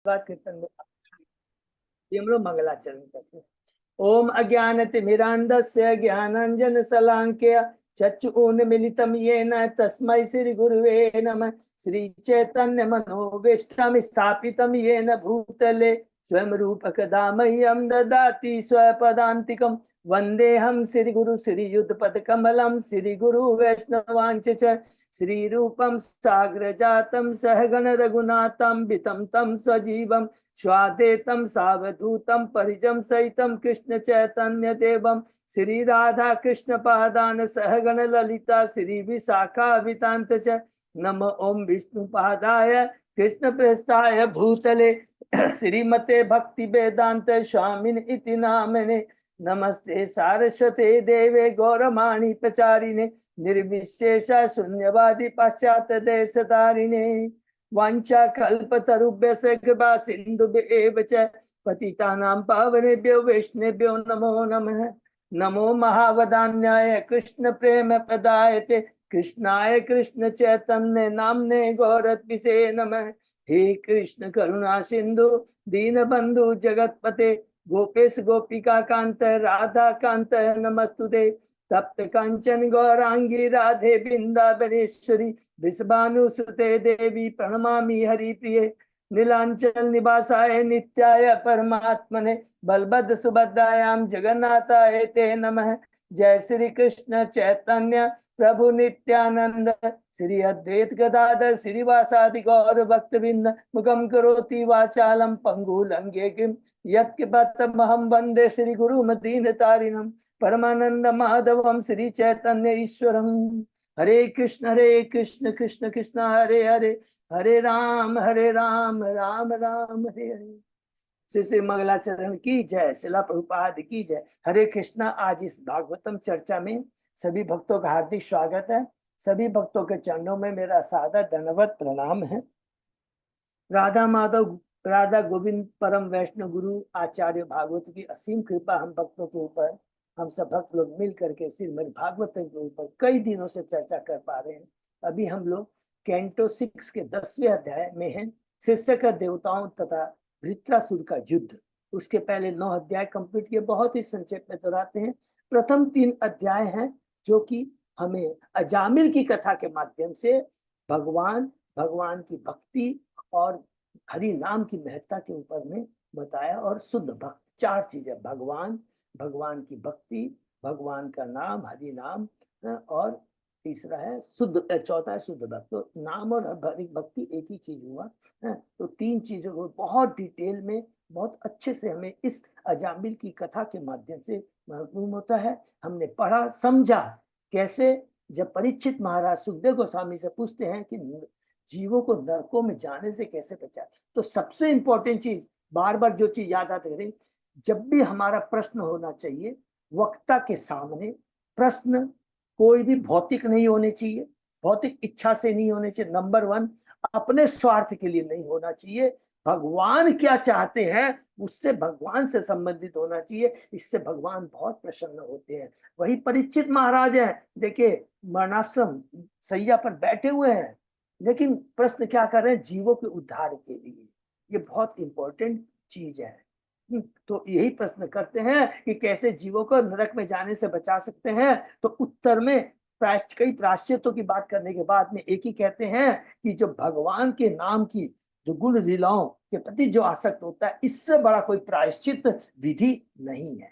बात कीर्तन में हम लोग मंगलाचरण करते हैं। ओम अज्ञानतिमिरान्धस्य ज्ञानांजन शलाकया चक्षुरुन्मीलितं येन तस्मै श्री गुरुवे नमः। श्री चैतन्य मनोभीष्टं स्थापितं येन भूतले स्वयं रूपकदा मह्यं ददाति स्वपदान्तिकं। वन्देऽहं श्री गुरु श्रीयुतपदकमलं श्री गुरु वैष्णवांच च श्री रूपं साग्रजातं सहगण रघुनाथं वितं तं सजीवं स्वादेतं सावधूतं परिजं सहितं कृष्ण चैतन्य देवं श्री राधा कृष्ण पादान सहगण ललिता श्री विशाखा वितांत च। नम ओम विष्णुपादाय कृष्ण प्रेष्ठाय भूतले श्रीमते भक्ति वेदांत स्वामिन इति नामने। नमस्ते सारस्वते देवे गौरवाणी प्रचारिणे निर्विशेष शून्यवादी पाश्चात्य देश तारिणे। वांछा कल्पतरुभ्यश्च कृपा सिन्धुभ्येव च पतितानां पावनेभ्यो वैष्णवेभ्यो नमो नमः। नमो महावदान्याय कृष्ण प्रेम प्रदायते कृष्णाय कृष्ण चैतन्य नामने गौरत्विषे नमः। हे कृष्ण करुणा सिंधु दीनबंधु जगतपते गोपेश गोपिका कांत राधा कांत नमस्तुते। तप्त कांचन गौरांगी राधे वृंदावनेश्वरी विश्वानुसुते देवी प्रणमामि हरिप्रिये। नीलांचल निवासाय नित्याय परमात्मने बलभद्र सुभद्रायां जगन्नाथाय ते नमः। जय श्री कृष्ण चैतन्य प्रभु नित्यानंद श्री अद्वैत गदाधर श्रीवासादि गौर भक्तवृंद मुखम करोति वाचालम पंगुलंघ्ये यत्कृपातमहं वंदे श्री गुरु मदीनतारिणं परमानंद माधवम श्री चैतन्य ईश्वरम। हरे कृष्ण कृष्ण कृष्ण हरे हरे हरे राम राम राम हरे हरे। श्री श्री मंगलाचरण की जय, शिला प्रभुपाद की जय। हरे कृष्णा। आज इस भागवतम चर्चा में सभी भक्तों का हार्दिक स्वागत है। सभी भक्तों के चरणों में मेरा सादर दंडवत प्रणाम है। राधा माधव राधा गोविंद परम वैष्णव गुरु आचार्य भागवत की असीम कृपा हम भक्तों के ऊपर, हम सब भक्त लोग मिल करके श्रीमद् भागवत के ऊपर कई दिनों से चर्चा कर पा रहे हैं। अभी हम लोग कैंटो 6 के 10वें अध्याय में हैं। शीर्षक है देवताओं तथा वृत्रासुर का युद्ध। उसके पहले 9 अध्याय कंप्लीट किए, बहुत ही संक्षेप में दोहराते हैं। प्रथम 3 अध्याय हैं जो कि हमें अजामिल की कथा के माध्यम से भगवान की भक्ति और हरि नाम की महत्ता के ऊपर में बताया। और शुद्ध भक्त, 4 चीजें, भगवान की भक्ति, भगवान का नाम हरि नाम, और तीसरा है शुद्ध, चौथा है शुद्ध भक्त। तो नाम और भक्ति एक ही चीज हुआ है। तो 3 चीजों को बहुत डिटेल में बहुत अच्छे से हमें इस अजामिल की कथा के माध्यम से मालूम होता है। हमने पढ़ा समझा कैसे जब परीक्षित महाराज सुखदेव गोस्वामी से पूछते हैं कि जीवों को नरकों में जाने से कैसे बचाए, तो सबसे इंपॉर्टेंट चीज, बार बार जो चीज याद आती रही, जब भी हमारा प्रश्न होना चाहिए वक्ता के सामने, प्रश्न कोई भी भौतिक नहीं होने चाहिए, भौतिक इच्छा से नहीं होने चाहिए। नंबर 1, अपने स्वार्थ के लिए नहीं होना चाहिए। भगवान क्या चाहते हैं उससे भगवान से संबंधित होना चाहिए। इससे भगवान बहुत प्रसन्न होते हैं। वही परीक्षित महाराज हैं, देखिए मरणाश्रम सैया पर बैठे हुए हैं, लेकिन प्रश्न क्या कर रहे हैं? जीवों के उद्धार के लिए। ये बहुत इंपॉर्टेंट चीज है। तो यही प्रश्न करते हैं कि कैसे जीवों को नरक में जाने से बचा सकते हैं। तो उत्तर में कई प्रायश्चितों की बात करने के बाद में एक ही कहते हैं कि जो भगवान के नाम की जो गुण लीलाओं के प्रति जो आसक्त होता है, इससे बड़ा कोई प्रायश्चित विधि नहीं है।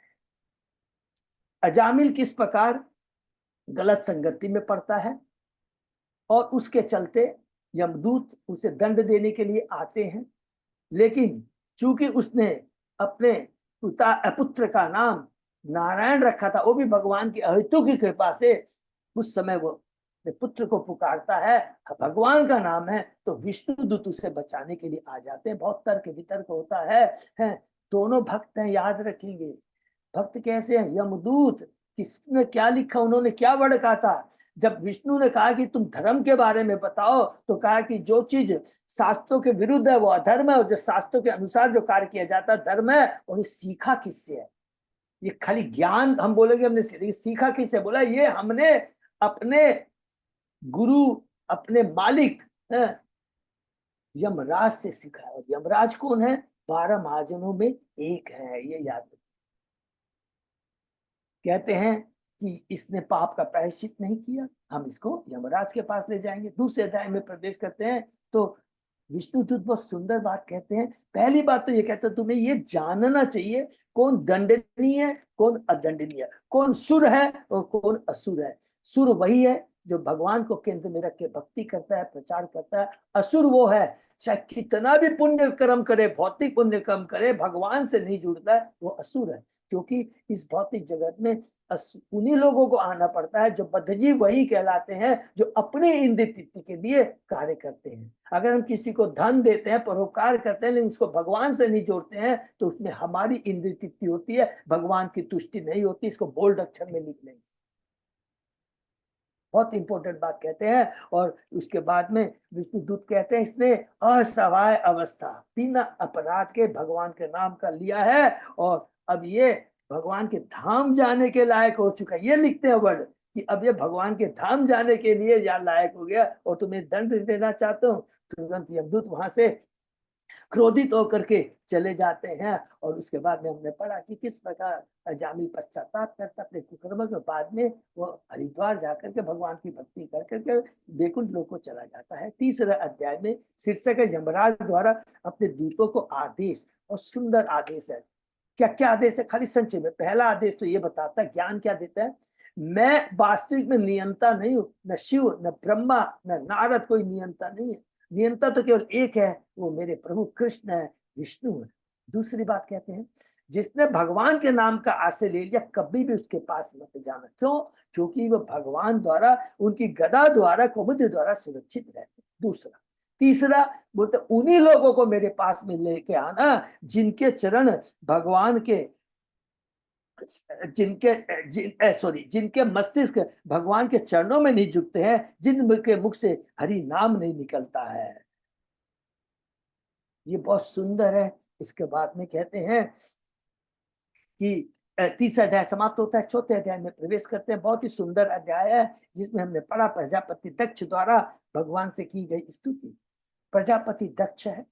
अजामिल किस प्रकार गलत संगति में पड़ता है और उसके चलते यमदूत उसे दंड देने के लिए आते हैं, लेकिन चूंकि उसने अपने पुत्र का नाम नारायण रखा था, वो भी भगवान की अहेतु की कृपा से, उस समय वो पुत्र को पुकारता है, भगवान का नाम है, तो विष्णु दूत उसे बचाने के लिए आ जाते हैं। बहुत तर्क वितर्क होता है। दोनों भक्त हैं, याद रखेंगे। भक्त कैसे हैं? यमदूत, किसने क्या लिखा, उन्होंने क्या वर्ड कहा था? जब विष्णु ने कहा कि तुम धर्म के बारे में बताओ, तो कहा कि जो चीज शास्त्रों के विरुद्ध है वो अधर्म है, और जो शास्त्रों के अनुसार जो कार्य किया जाता है धर्म है। और ये सीखा किससे है? ये खाली ज्ञान हम बोलेंगे हमने सीखा किससे? बोला ये हमने अपने गुरु, अपने मालिक यमराज से सीखा है। और यमराज कौन है? 12 महाजनों में एक है, ये याद रखिए। कहते हैं कि इसने पाप का प्रायश्चित नहीं किया, हम इसको यमराज के पास ले जाएंगे। दूसरे अध्याय में प्रवेश करते हैं तो विष्णुदूत बहुत सुंदर बात कहते हैं। पहली बात तो ये कहते हैं तुम्हें ये जानना चाहिए कौन दंडनीय है, कौन अदंडनीय है, कौन सुर है और कौन असुर है। सुर वही है जो भगवान को केंद्र में रख के भक्ति करता है, प्रचार करता है। असुर वो है चाहे कितना भी पुण्य कर्म करे, भौतिक पुण्य कर्म करे, भगवान से नहीं जुड़ता है, वो असुर है। क्योंकि इस भौतिक जगत में उन्हीं लोगों को आना पड़ता है जो बद्धजीव वही कहलाते हैं, जो अपने इंद्रिय तृप्ति के लिए कार्य करते हैं। अगर हम किसी को धन देते हैं, परोपकार करते हैं, लेकिन उसको भगवान से नहीं जोड़ते हैं, तो उसमें हमारी इंद्रिय तृप्ति होती है, भगवान की तुष्टि नहीं होती। इसको बोल्ड अक्षर में लिख लेंगे। बहुत इंपॉर्टेंट बात कहते हैं। और उसके बाद में विष्णुदूत कहते हैं इसने असहाय अवस्था बिना अपराध के भगवान के नाम का लिया है, और अब ये भगवान के धाम जाने के लायक हो चुका है। ये लिखते हैं वर्ड कि अब ये भगवान के धाम जाने के लिए या लायक हो गया, और तुम्हें दंड देना चाहते हो। तुरंत यमदूत वहां से क्रोधित होकर के चले जाते हैं। और उसके बाद में हमने पढ़ा कि किस प्रकार अजामिल पश्चाताप करता अपने कुकर्म के बाद में वो हरिद्वार जाकर के भगवान की भक्ति कर करके वैकुंठ लोक को चला जाता है। तीसरे अध्याय में शीर्षक है यमराज द्वारा अपने दूतों को आदेश, और सुंदर आदेश है। क्या क्या आदेश है? खाली संक्षेप में पहला आदेश तो ये बताता है, ज्ञान क्या देता है, मैं वास्तविक में नियंता नहीं हूं, न शिव न ब्रह्मा न नारद, कोई नियंता नहीं है। नियंता तो केवल एक है, वो मेरे प्रभु कृष्ण है, विष्णु है। दूसरी बात कहते हैं जिसने भगवान के नाम का आश्रय ले लिया कभी भी उसके पास मत जाना। क्यों? क्योंकि वो भगवान द्वारा, उनकी गदा द्वारा, कुमुद द्वारा सुरक्षित रहते। दूसरा। तीसरा बोलते उन्हीं लोगों को मेरे पास में लेके आना जिनके चरण भगवान के, जिनके मस्तिष्क भगवान के चरणों में नहीं झुकते हैं, जिनके मुख से हरि नाम नहीं निकलता है। ये बहुत सुंदर है। इसके बाद में कहते हैं कि तीसरा अध्याय समाप्त होता है, चौथे अध्याय में प्रवेश करते हैं। बहुत ही सुंदर अध्याय है जिसमें हमने पढ़ा प्रजापति दक्ष द्वारा भगवान से की गई स्तुति। प्रजापति दक्ष है,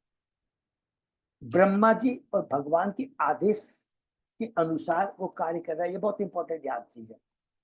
ब्रह्मा जी और भगवान की आदेश के अनुसार वो कार्य कर रहा है। ये बहुत इंपॉर्टेंट याद चीज है,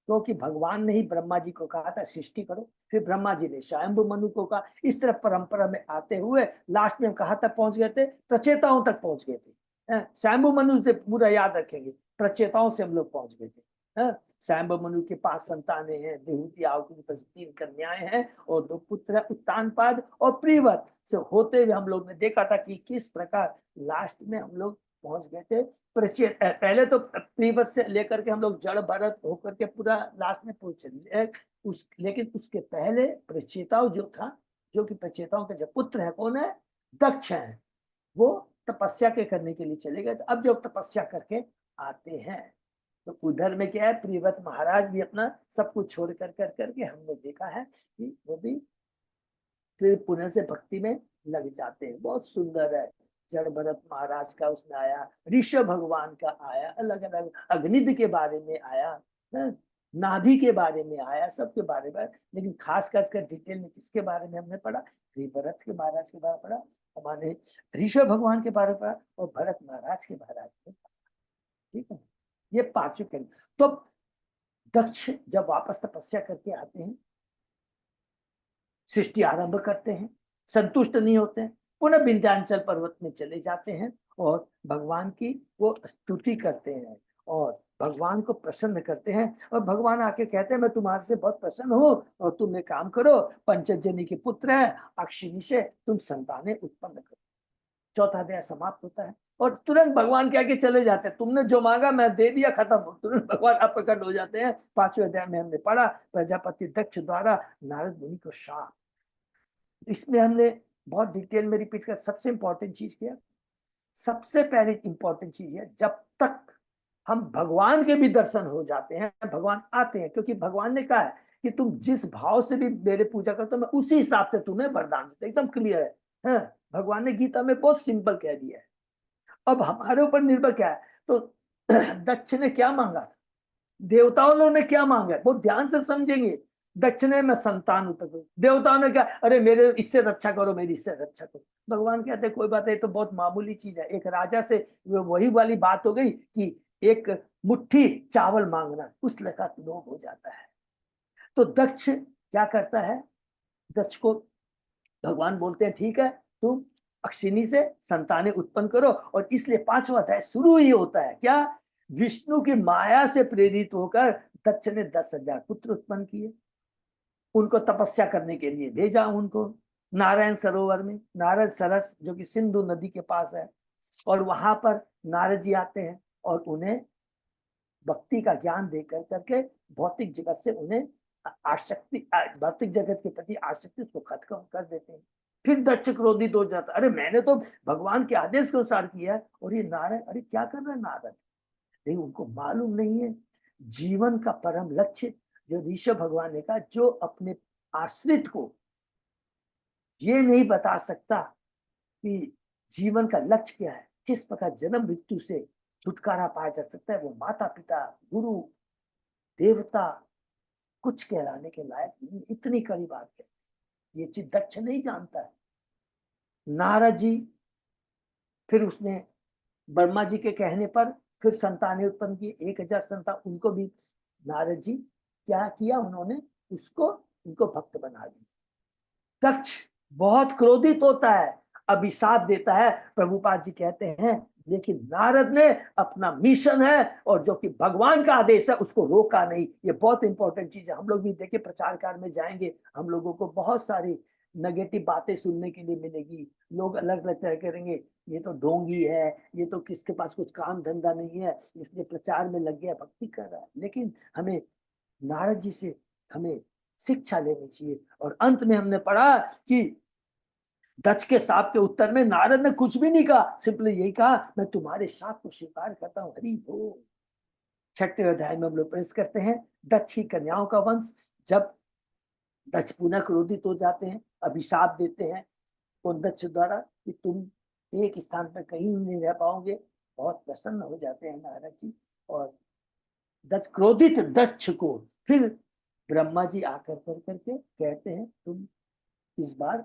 क्योंकि भगवान ने ही ब्रह्मा जी को कहा था सृष्टि करो, फिर ब्रह्मा जी ने स्वयंभू मनु को कहा। इस तरह परंपरा में आते हुए लास्ट में हम कहा तक पहुंच गए थे, प्रचेताओं तक पहुंच गए थे। स्वयंभू मनु से पूरा याद रखेंगे, प्रचेताओं से हम लोग पहुंच गए थे। स्वयंभू मनु के 5 संतानें हैं, देहूति आहुति 3 कन्याएं हैं और 2 पुत्र है, उत्तानपाद और प्रीवत से होते हुए हम लोग ने देखा था कि किस प्रकार लास्ट में हम लोग पहुंच गए थे। प्रचेत पहले तो प्रीवत से लेकर के हम लोग जड़ भरत होकर के पूरा लास्ट में पहुंचे लेकिन उसके पहले प्रचेताओं जो था, जो कि प्रचेताओं के जो पुत्र है कौन है? दक्ष है। वो तपस्या के करने के लिए चले गए। अब जब तपस्या करके आते हैं तो उधर में क्या है, प्रीवत महाराज भी अपना सब कुछ छोड़ कर करके हमने देखा है कि वो भी फिर पुनः से भक्ति में लग जाते हैं। बहुत सुंदर है। जड़ भरत महाराज का उसमें आया, ऋषभ भगवान का आया, अलग अलग अग्निद के बारे में आया, नाभि के बारे में आया, सबके बारे में। लेकिन खास कर डिटेल में किसके बारे में हमने पढ़ा? भरत के महाराज के बारे में पढ़ा, हमारे ऋषभ भगवान के बारे में पढ़ा और भरत महाराज के महाराज में पढ़ा। ठीक है, ये 5 के। तो दक्ष जब वापस तपस्या करके आते हैं, सृष्टि आरंभ करते हैं, संतुष्ट नहीं होते हैं, पुनः विंध्याचल पर्वत में चले जाते हैं और भगवान की वो स्तुति करते हैं और भगवान को प्रसन्न करते हैं। और भगवान आके कहते हैं मैं तुम्हारे से बहुत प्रसन्न हूँ और तुम एक काम करो, पंचजनी के पुत्र है अक्षिणी से तुम संतानें उत्पन्न करो। चौथा अध्याय समाप्त होता है और तुरंत भगवान के आगे चले जाते हैं, तुमने जो मांगा मैं दे दिया, खत्म। तुरंत भगवान आप प्रकट हो जाते हैं। 5वें अध्याय में हमने पढ़ा प्रजापति दक्ष द्वारा नारद मुनि को शाप। इसमें हमने बहुत डिटेल में रिपीट कर सबसे इंपॉर्टेंट चीज किया। सबसे पहले इंपॉर्टेंट चीज है जब तक हम भगवान के भी दर्शन हो जाते हैं, भगवान आते हैं, क्योंकि भगवान ने कहा है कि तुम जिस भाव से भी मेरे पूजा करते हो मैं उसी हिसाब से तुम्हें वरदान देता, एकदम क्लियर है। भगवान ने गीता में बहुत सिंपल कह दिया है। अब हमारे ऊपर निर्भर क्या है, तो दक्ष ने क्या मांगा था, देवताओं ने क्या मांगा है, बहुत ध्यान से समझेंगे। दक्ष ने मैं संतान उत्पन्न करूं। देवताओं ने क्या, अरे मेरे इससे रक्षा करो, मेरी इससे रक्षा करो। भगवान कहते कोई बात है, तो बहुत मामूली चीज है। एक राजा से वही वाली बात हो गई कि एक मुट्ठी चावल मांगना, उस लेखा लोभ हो जाता है। तो दक्ष क्या करता है, दक्ष को भगवान बोलते हैं ठीक है, तुम अक्षिणी से संतानें उत्पन्न करो। और इसलिए 5वां अध्याय शुरू ही होता है क्या, विष्णु की माया से प्रेरित होकर दक्ष ने 10,000 पुत्र उत्पन्न किए। उनको तपस्या करने के लिए भेजा उनको नारायण सरोवर में, नारद सरस जो कि सिंधु नदी के पास है। और वहां पर नारद जी आते हैं और उन्हें भक्ति का ज्ञान देकर करके भौतिक जगत से उन्हें आसक्ति, भौतिक जगत के प्रति आसक्ति उसको खत्म कर देते हैं। फिर दक्ष क्रोधित हो जाता, अरे मैंने तो भगवान के आदेश के अनुसार किया है, और ये नारद, अरे क्या कर रहा है नारद। लेकिन उनको मालूम नहीं है जीवन का परम लक्ष्य जो ऋषभ भगवान ने कहा, जो अपने आश्रित को ये नहीं बता सकता कि जीवन का लक्ष्य क्या है, किस प्रकार जन्म मृत्यु से छुटकारा पाया जा सकता है, वो माता पिता गुरु देवता कुछ कहलाने के लायक नहीं। इतनी कड़ी बात कहते हैं, ये चीज दक्ष नहीं जानता है। नारद जी फिर उसने ब्रह्मा जी के कहने पर फिर संतानें उत्पन्न की, 1,000 संतान। उनको भी नारद जी क्या किया, उन्होंने उसको उनको भक्त बना दिया। दक्ष बहुत क्रोधित होता है, अभिशाप देता है। प्रभुपाद जी कहते हैं लेकिन नारद ने अपना मिशन है और जो कि भगवान का आदेश है उसको रोका नहीं। ये बहुत इंपॉर्टेंट चीज है। हम लोग भी देखिए प्रचार कार्य में जाएंगे, हम लोगों को बहुत सारी नेगेटिव बातें सुनने के लिए मिलेगी। लोग अलग अलग तरह करेंगे, ये तो ढोंगी है, ये तो किसके पास कुछ काम धंधा नहीं है इसलिए प्रचार में लग गया, भक्ति कर रहा है। लेकिन हमें नारद जी से हमें शिक्षा लेनी चाहिए। और अंत में हमने पढ़ा कि दक्ष के शाप के उत्तर में नारद ने कुछ भी नहीं कहा, सिंपली यही कहा, मैं तुम्हारे शाप को स्वीकार करता हूं, हरि बोल। 6वें अध्याय में हम लोग प्रवेश करते हैं। दक्ष की कन्याओं का वंश। जब दक्ष पुनः क्रोधित हो जाते हैं, अभिशाप देते हैं उन दक्ष द्वारा कि तुम एक स्थान पर कहीं नहीं रह पाओगे, बहुत प्रसन्न हो जाते हैं नारद जी। और दक्ष क्रोधित दक्ष को फिर ब्रह्मा जी आकर कर करके कहते हैं तुम इस बार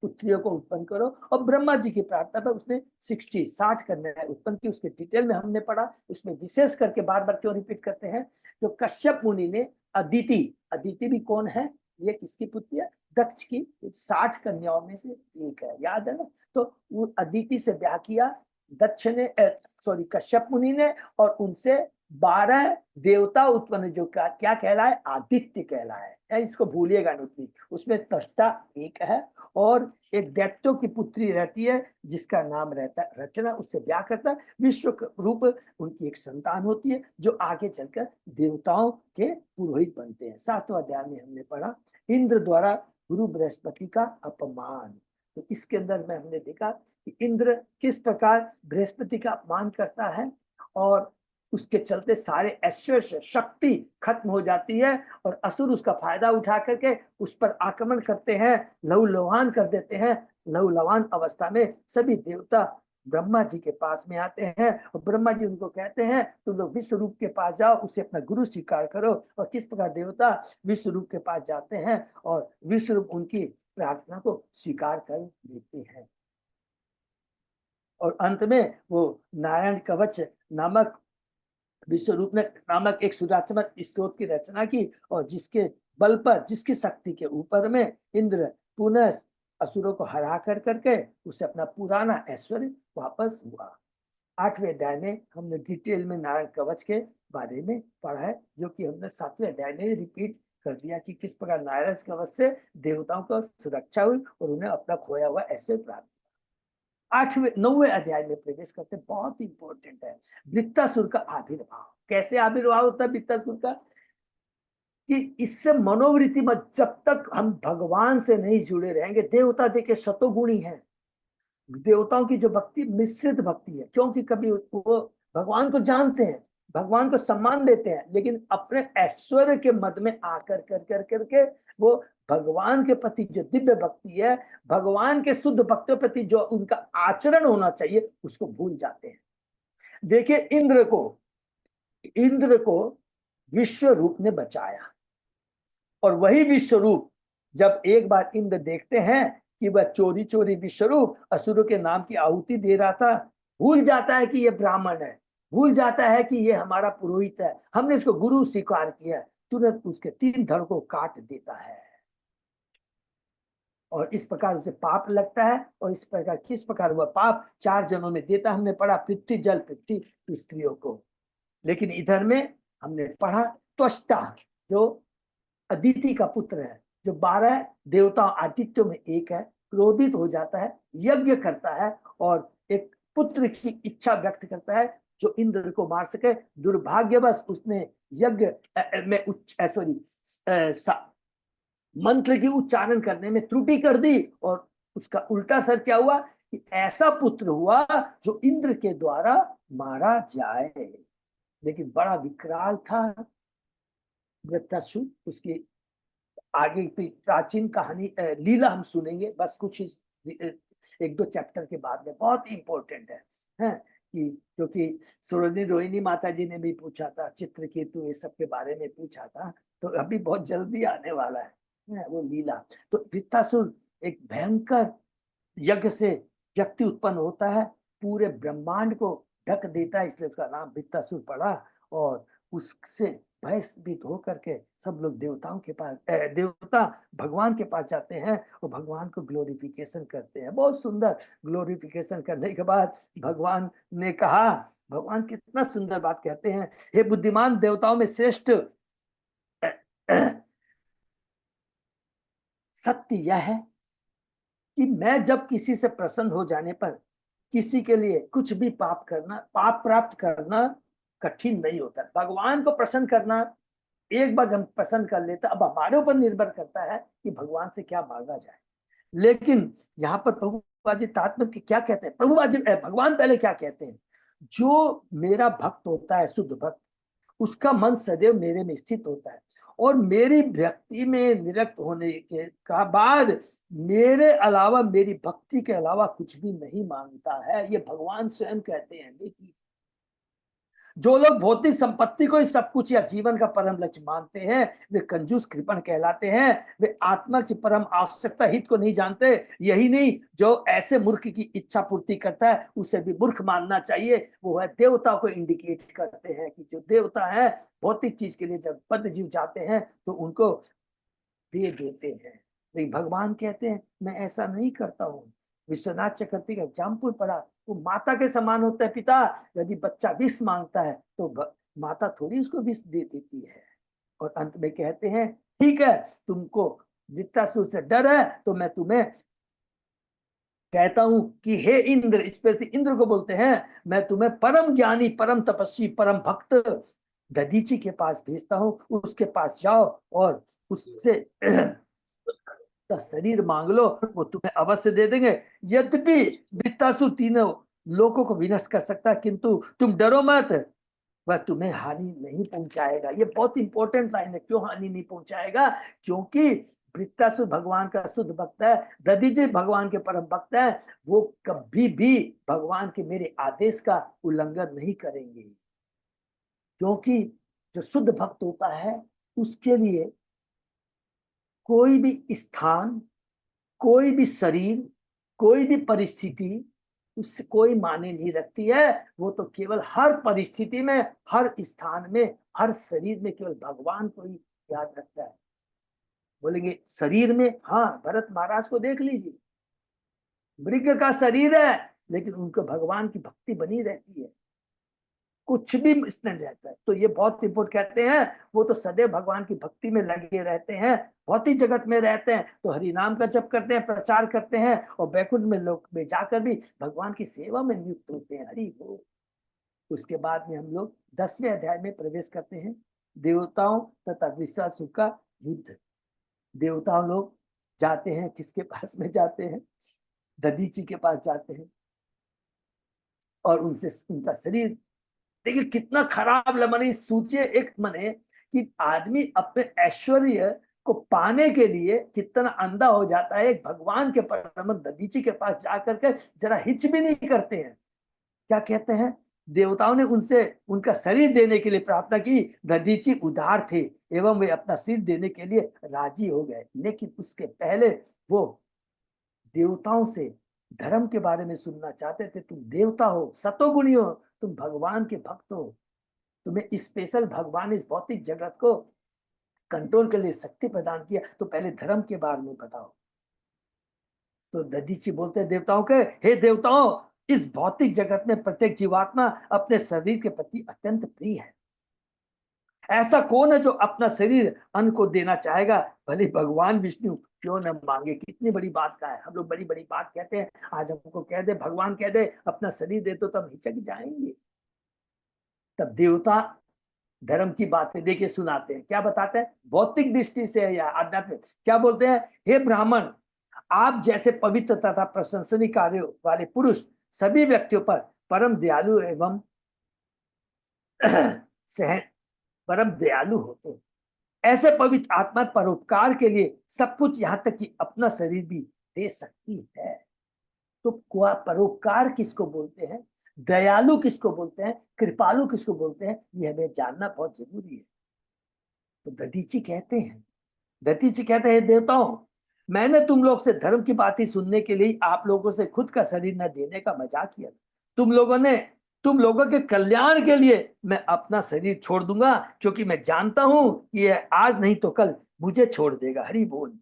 पुत्रियों को उत्पन्न करो। और ब्रह्मा जी की प्रार्थना पर उसने 60 कन्याएं उत्पन्न की। उसके डिटेल में हमने पढ़ा, उसमें विशेष करके बार बार क्यों रिपीट करते हैं, जो कश्यप मुनि ने अदिति, अदिति भी कौन है, ये किसकी पुत्री है, दक्ष की 60 कन्याओं में से एक है, याद है ना। तो वो अदिति से ब्याह किया दक्ष ने, सॉरी कश्यप मुनि ने, और उनसे 12 देवता उत्पन्न, जो क्या कहलाए, आदित्य कहलाए। इसको भूलिएगा नहीं, उसमें त्वष्टा एक है और एक दैत्यों की पुत्री रहती है जिसका नाम रहता है रचना। उससे ब्याह करता है, विश्व रूप उनकी एक संतान होती है जो आगे चलकर देवताओं के पुरोहित बनते हैं। 7वां अध्याय में हमने पढ़ा इंद्र द्वारा गुरु बृहस्पति का अपमान। तो इसके अंदर में हमने देखा कि इंद्र किस प्रकार बृहस्पति का अपमान करता है और उसके चलते सारे ऐश्वर्य शक्ति खत्म हो जाती है और असुर उसका फायदा उठा करके उस पर आक्रमण करते हैं, लहूलुहान कर देते हैं। लहूलुहान अवस्था में सभी देवता ब्रह्मा जी के पास में आते हैं और ब्रह्मा जी उनको कहते हैं तुम लोग विश्व रूप के पास जाओ, उसे अपना गुरु स्वीकार करो। और किस प्रकार देवता विश्व रूप के पास जाते हैं और विश्व रूप उनकी प्रार्थना को स्वीकार कर देते हैं। और अंत में वो नारायण कवच नामक विश्व रूप ने नामक एक सुरात्मक स्तोत्र की रचना की और जिसके बल पर, जिसकी शक्ति के ऊपर में इंद्र पुनः असुरों को हरा कर करके उसे अपना पुराना ऐश्वर्य वापस हुआ। 8वें अध्याय में हमने डिटेल में नारायण कवच के बारे में पढ़ा है, जो कि हमने 7वें अध्याय में रिपीट कर दिया कि किस प्रकार नारायण कवच से देवताओं को सुरक्षा हुई और उन्हें अपना खोया हुआ ऐश्वर्य प्राप्त। 9वें अध्याय में प्रवेश करते, बहुत इंपॉर्टेंट है वृत्तासुर का आविर्भाव। कैसे आविर्भाव होता है वृत्तासुर का, कि इससे मनोवृत्ति में जब तक हम भगवान से नहीं जुड़े रहेंगे, देवता देखे शतोगुणी है, देवताओं की जो भक्ति मिश्रित भक्ति है, क्योंकि कभी वो भगवान को जानते हैं, भगवान को सम्मान देते हैं, लेकिन अपने ऐश्वर्य के मद में आकर कर कर करके वो भगवान के प्रति जो दिव्य भक्ति है, भगवान के शुद्ध भक्तों के प्रति जो उनका आचरण होना चाहिए उसको भूल जाते हैं। देखिए इंद्र को विश्व रूप ने बचाया, और वही विश्वरूप जब एक बार इंद्र देखते हैं कि वह चोरी चोरी विश्वरूप असुरों के नाम की आहुति दे रहा था, भूल जाता है कि ये ब्राह्मण है, भूल जाता है कि ये हमारा पुरोहित है, हमने इसको गुरु स्वीकार किया, तुरंत उसके 3 धड़ को काट देता है। और इस प्रकार उसे पाप लगता है। और इस प्रकार किस प्रकार वह पाप 4 जनों में देता, हमने पढ़ा पृथ्वी जल पृथ्वी स्त्रियों को। लेकिन इधर में हमने पढ़ा त्वष्टा जो अदिति का पुत्र है, जो 12 देवता आदित्यों में एक है, क्रोधित हो जाता है, यज्ञ करता है और एक पुत्र की इच्छा व्यक्त करता है जो इंद्र को मार सके। दुर्भाग्यवश उसने यज्ञ में मंत्र की उच्चारण करने में त्रुटि कर दी और उसका उल्टा असर क्या हुआ कि ऐसा पुत्र हुआ जो इंद्र के द्वारा मारा जाए। लेकिन बड़ा विकराल था वृत्रासुर। उसकी आगे की प्राचीन कहानी लीला हम सुनेंगे बस कुछ 1-2 चैप्टर के बाद में, बहुत इंपॉर्टेंट है कि क्योंकि सुरोनी रोहिणी माता जी ने भी पूछा था, चित्रकेतु ये सब के बारे में पूछा था, तो अभी बहुत जल्दी आने वाला है वो लीला। तो वृत्रासुर एक भयंकर यज्ञ से व्यक्ति उत्पन्न होता है, पूरे ब्रह्मांड को ढक देता है, इसलिए उसका नाम वृत्रासुर पड़ा। और उससे भयभीत होकर के सब लोग देवताओं के पास देवता भगवान के पास जाते हैं और भगवान को ग्लोरिफिकेशन करते हैं। बहुत सुंदर ग्लोरिफिकेशन करने के बाद भगवान ने कहा, भगवान कितना सुंदर बात कहते हैं, हे बुद्धिमान देवताओं में श्रेष्ठ, सत्य यह है कि मैं जब किसी से प्रसन्न हो जाने पर किसी के लिए कुछ भी पाप प्राप्त करना कठिन नहीं होता। भगवान को प्रसन्न करना एक बार जब प्रसन्न कर लेता, अब हमारे ऊपर निर्भर करता है कि भगवान से क्या मांगा जाए। लेकिन यहाँ पर प्रभुपाद जी तात्पर्य क्या कहते हैं, प्रभुपाद जी भगवान पहले क्या कहते हैं, जो मेरा भक्त होता है, शुद्ध भक्त, उसका मन सदैव मेरे में स्थित होता है और मेरी भक्ति में निरक्त होने के का बाद मेरे अलावा, मेरी भक्ति के अलावा कुछ भी नहीं मांगता है। ये भगवान स्वयं कहते हैं। देखिए, जो लोग भौतिक संपत्ति को ही सब कुछ या जीवन का परम लक्ष्य मानते हैं वे कंजूस कृपण कहलाते हैं। वे आत्मा की परम आवश्यकता हित को नहीं जानते। यही नहीं, जो ऐसे मूर्ख की इच्छा पूर्ति करता है उसे भी मूर्ख मानना चाहिए। वो है देवता को इंडिकेट करते हैं कि जो देवता है भौतिक चीज के लिए जब बद्ध जीव जाते हैं तो उनको दे देते हैं। लेकिन भगवान कहते हैं मैं ऐसा नहीं करता हूँ। विश्वनाथ चक्रवर्ती का एग्जाम्पल पढ़ा, वो माता के समान होता है पिता। यदि बच्चा विष मांगता है तो माता थोड़ी उसको विष दे देती है। और अंत में कहते हैं ठीक है, तुमको वृत्रासुर से डर है तो मैं तुम्हें कहता हूं कि हे इंद्र, स्पेशली इंद्र को बोलते हैं, मैं तुम्हें परम ज्ञानी, परम तपस्वी, परम भक्त दधीची के पास भेजता हूं। उसके पास जाओ और उससे का शरीर मांग लो, वो तुम्हें अवश्य दे देंगे। यद्यपि वृत्तासुर तीनों लोगों को विनष्ट कर सकता है, किंतु तुम डरो मत, वह तुम्हें हानि नहीं पहुंचाएगा। ये बहुत इंपॉर्टेंट लाइन है। क्यों हानि नहीं पहुंचाएगा? क्योंकि वृत्तासुर भगवान का शुद्ध भक्त है, दधीचि भगवान के परम भक्त है। वो कभी भी भगवान के मेरे आदेश का उल्लंघन नहीं करेंगे, क्योंकि जो शुद्ध भक्त होता है उसके लिए कोई भी स्थान, कोई भी शरीर, कोई भी परिस्थिति उससे कोई माने नहीं रखती है। वो तो केवल हर परिस्थिति में, हर स्थान में, हर शरीर में केवल भगवान को ही याद रखता है। बोलेंगे शरीर में, हाँ, भरत महाराज को देख लीजिए, मृग का शरीर है लेकिन उनको भगवान की भक्ति बनी रहती है, कुछ भी इसमें रहता है। तो ये बहुत इंपोर्टेंट कहते हैं, वो तो सदैव भगवान की भक्ति में लगे रहते हैं, भौतिक जगत में रहते हैं तो हरि नाम का जप करते हैं, प्रचार करते हैं और बैकुंठ में लोक में जाकर भी भगवान की सेवा में नियुक्त होते हैं। हरि बोल। उसके बाद में हम लोग 10वें अध्याय में प्रवेश करते हैं, देवताओं तथा वृत्रासुर का युद्ध। देवताओं लोग जाते हैं, किसके पास में जाते हैं? दधीची के पास जाते हैं और उनसे उनका शरीर, देखिए कितना खराब मने सोचिए एक मने कि आदमी अपने ऐश्वर्य को पाने के लिए कितना अंधा हो जाता है। एक भगवान के परम दधीची के पास जाकर के जरा हिच भी नहीं करते हैं। क्या कहते हैं? देवताओं ने उनसे उनका शरीर देने के लिए प्रार्थना की। दधीची उदार थे एवं वे अपना सिर देने के लिए राजी हो गए, लेकिन उसके पहले वो देवताओं से धर्म के बारे में सुनना चाहते थे। तुम देवता हो, सतोगुणी हो, तुम भगवान के भक्त हो, तुम्हें स्पेशल भगवान इस भौतिक जगत को कंट्रोल के लिए शक्ति प्रदान किया, तो पहले धर्म के बारे में बताओ। तो दधीची बोलते हैं देवताओं के, हे देवताओं, इस भौतिक जगत में प्रत्येक जीवात्मा अपने शरीर के प्रति अत्यंत प्रिय है। ऐसा कौन है जो अपना शरीर अन्न को देना चाहेगा, भले भगवान विष्णु क्यों न मांगे। कितनी बड़ी बात का है। हम लोग बड़ी बड़ी बात कहते हैं, आज हमको कह दे, भगवान कह दे अपना शरीर दे, तो तब हिचक जाएंगे। तब देवता धर्म की बातें देखिए सुनाते हैं, क्या बताते हैं भौतिक दृष्टि से या आध्यात्मिक। क्या बोलते हैं, हे ब्राह्मण, आप जैसे पवित्र तथा प्रशंसनीय कार्यों वाले पुरुष सभी व्यक्तियों पर परम दयालु एवं सहन परम दयालु होते हैं। ऐसे पवित्र आत्मा परोपकार के लिए सब कुछ, यहाँ तक कि अपना शरीर भी दे सकती है। तो परोपकार किसको बोलते हैं, दयालु किसको बोलते हैं, कृपालु किसको बोलते हैं, ये हमें जानना बहुत जरूरी है। तो दधीची कहते हैं देवताओं, मैंने तुम लोग से धर्म की बातें सुनने के लिए आप लोगों से खुद का शरीर न देने का मजाक किया था। तुम लोगों के कल्याण के लिए मैं अपना शरीर छोड़ दूंगा, क्योंकि मैं जानता हूं कि यह आज नहीं तो कल मुझे छोड़ देगा। हरि बोल।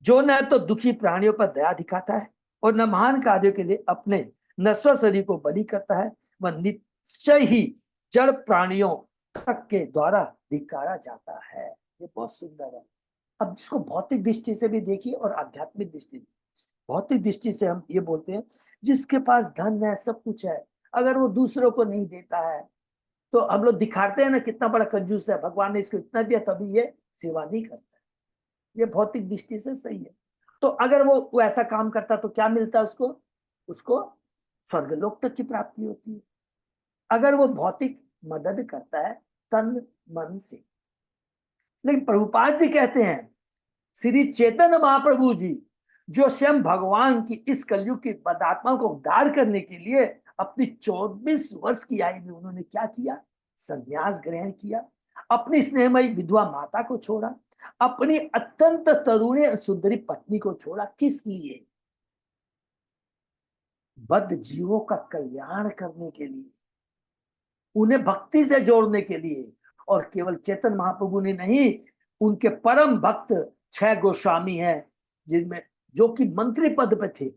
जो न तो दुखी प्राणियों पर दया दिखाता है और न महान कार्यों के लिए अपने नश्वर शरीर को बलि करता है, वह निश्चय ही जड़ प्राणियों तक के द्वारा धिक्कारा जाता है। ये बहुत सुंदर है। अब इसको भौतिक दृष्टि से भी देखिए और आध्यात्मिक दृष्टि। भौतिक दृष्टि से हम ये बोलते हैं, जिसके पास धन है, सब कुछ है, अगर वो दूसरों को नहीं देता है तो हम लोग दिखाते हैं ना कितना बड़ा कंजूस है, भगवान ने इसको इतना दिया तभी ये सेवा नहीं करता है। ये भौतिक दृष्टि से सही है। तो अगर वो ऐसा काम करता तो क्या मिलता है उसको, उसको स्वर्गलोक तक की प्राप्ति होती है। अगर वो भौतिक मदद करता है तन मन से। लेकिन प्रभुपाद जी कहते हैं, श्री चैतन्य महाप्रभु जी, जो स्वयं भगवान की इस कलयुग की बदात्मा को उद्धार करने के लिए अपनी 24 वर्ष की आयु में उन्होंने क्या किया, संन्यास ग्रहण किया, अपनी स्नेहमयी विधवा माता को छोड़ा, अपनी अत्यंत तरुणी सुंदरी पत्नी को छोड़ा। किस लिए, बद्ध जीवों का कल्याण करने के लिए, उन्हें भक्ति से जोड़ने के लिए। और केवल चैतन्य महाप्रभु ने नहीं, उनके परम भक्त 6 गोस्वामी हैं, जिनमें जो कि मंत्री पद पे थे,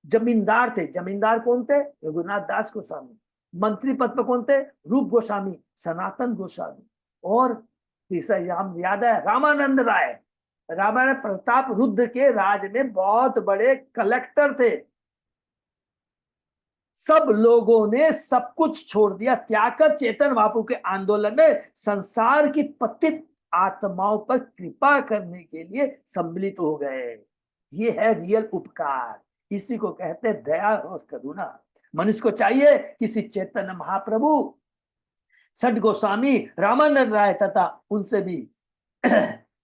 जमींदार थे। जमींदार कौन थे, रघुनाथ दास गोस्वामी। मंत्री पद पे कौन थे, रूप गोस्वामी, सनातन गोस्वामी। और तीसरा नाम याद है, रामानंद राय। रामानंद प्रताप रुद्र के राज में बहुत बड़े कलेक्टर थे। सब लोगों ने सब कुछ छोड़ दिया, त्याग कर चेतन महाप्रभु के आंदोलन में संसार की पतित आत्माओं पर कृपा करने के लिए सम्मिलित हो गए। ये है रियल उपकार, इसी को कहते हैं दया और करुणा। मनुष्य को चाहिए किसी चैतन्य महाप्रभु, सठ गोस्वामी, रामानंद राय तथा उनसे भी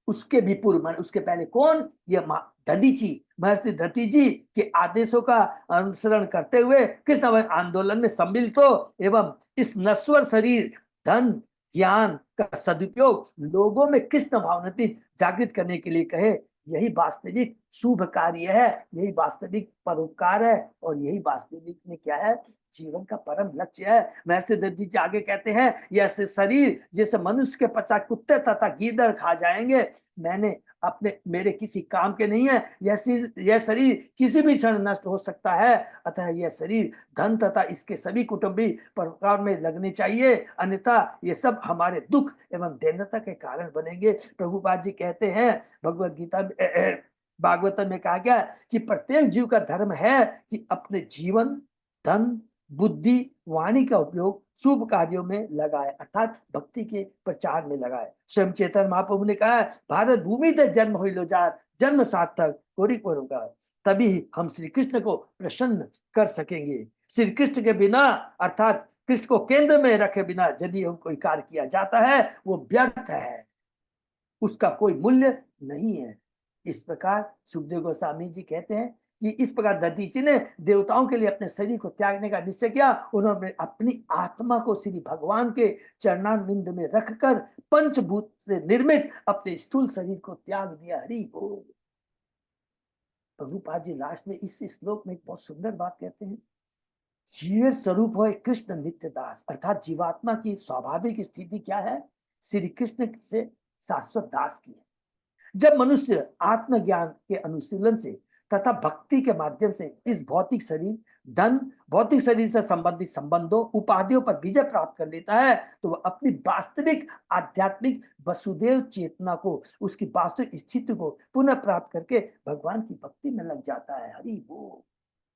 उसके भी पूर्व, उसके पहले कौन, ये दधीची, महर्षि दधीची के आदेशों का अनुसरण करते हुए कृष्ण आंदोलन में सम्मिलित हो एवं इस नश्वर शरीर, धन, ज्ञान का सदुपयोग लोगों में कृष्ण भावनाती जागृत करने के लिए कहे। यही वास्तविक शुभ कार्य है, यही वास्तविक परोपकार है, और यही वास्तविक में क्या है, जीवन का परम लक्ष्य है। महर्षि दधीची जी आगे कहते हैं, यह शरीर जैसे मनुष्य के पश्चात कुत्ते तथा गीदड़ खा जाएंगे, मैंने मेरे किसी काम के नहीं है। यह शरीर किसी भी क्षण नष्ट हो सकता है, अतः यह शरीर धन तथा इसके सभी कुटुंबी प्रकार में लगने चाहिए, अन्यथा ये सब हमारे दुख एवं दैन्यता के कारण बनेंगे। प्रभुपाद जी कहते हैं, भगवत गीता भागवतम में कहा गया कि प्रत्येक जीव का धर्म है कि अपने जीवन, धन, बुद्धि, वाणी का उपयोग शुभ कार्यों में लगाए, अर्थात भक्ति के प्रचार में लगाए। स्वयं चेतन महाप्रभु ने कहा, भारत भूमि से जन्म हो लो जार, जन्म सार्थक कोरि होगा, तभी हम श्री कृष्ण को प्रसन्न कर सकेंगे। श्री कृष्ण के बिना, अर्थात कृष्ण को केंद्र में रखे बिना यदि हम कोई कार्य किया जाता है, वो व्यर्थ है, उसका कोई मूल्य नहीं है। इस प्रकार सुखदेव गोस्वामी जी कहते हैं कि इस प्रकार दधीचि ने देवताओं के लिए अपने शरीर को त्यागने का निश्चय किया। उन्होंने अपनी आत्मा को श्री भगवान के चरणारविंद में रखकर पंचभूत से निर्मित अपने स्थूल शरीर को त्याग दिया। हरि बोल। प्रभुपाद जी लास्ट में इस श्लोक में एक बहुत सुंदर बात कहते हैं, जीव स्वरूप हो कृष्ण नित्य दास, अर्थात जीवात्मा की स्वाभाविक स्थिति क्या है? श्री कृष्ण से शाश्वत दास की है। जब मनुष्य आत्मज्ञान के अनुशीलन से तथा भक्ति के माध्यम से इस भौतिक शरीर, धन, भौतिक शरीर से संबंधित संबंधों, उपाधियों पर विजय प्राप्त कर लेता है, तो वह अपनी वास्तविक आध्यात्मिक वसुदेव चेतना को, उसकी वास्तविक स्थिति को पुनः प्राप्त करके भगवान की भक्ति में लग जाता है। हरि बोल।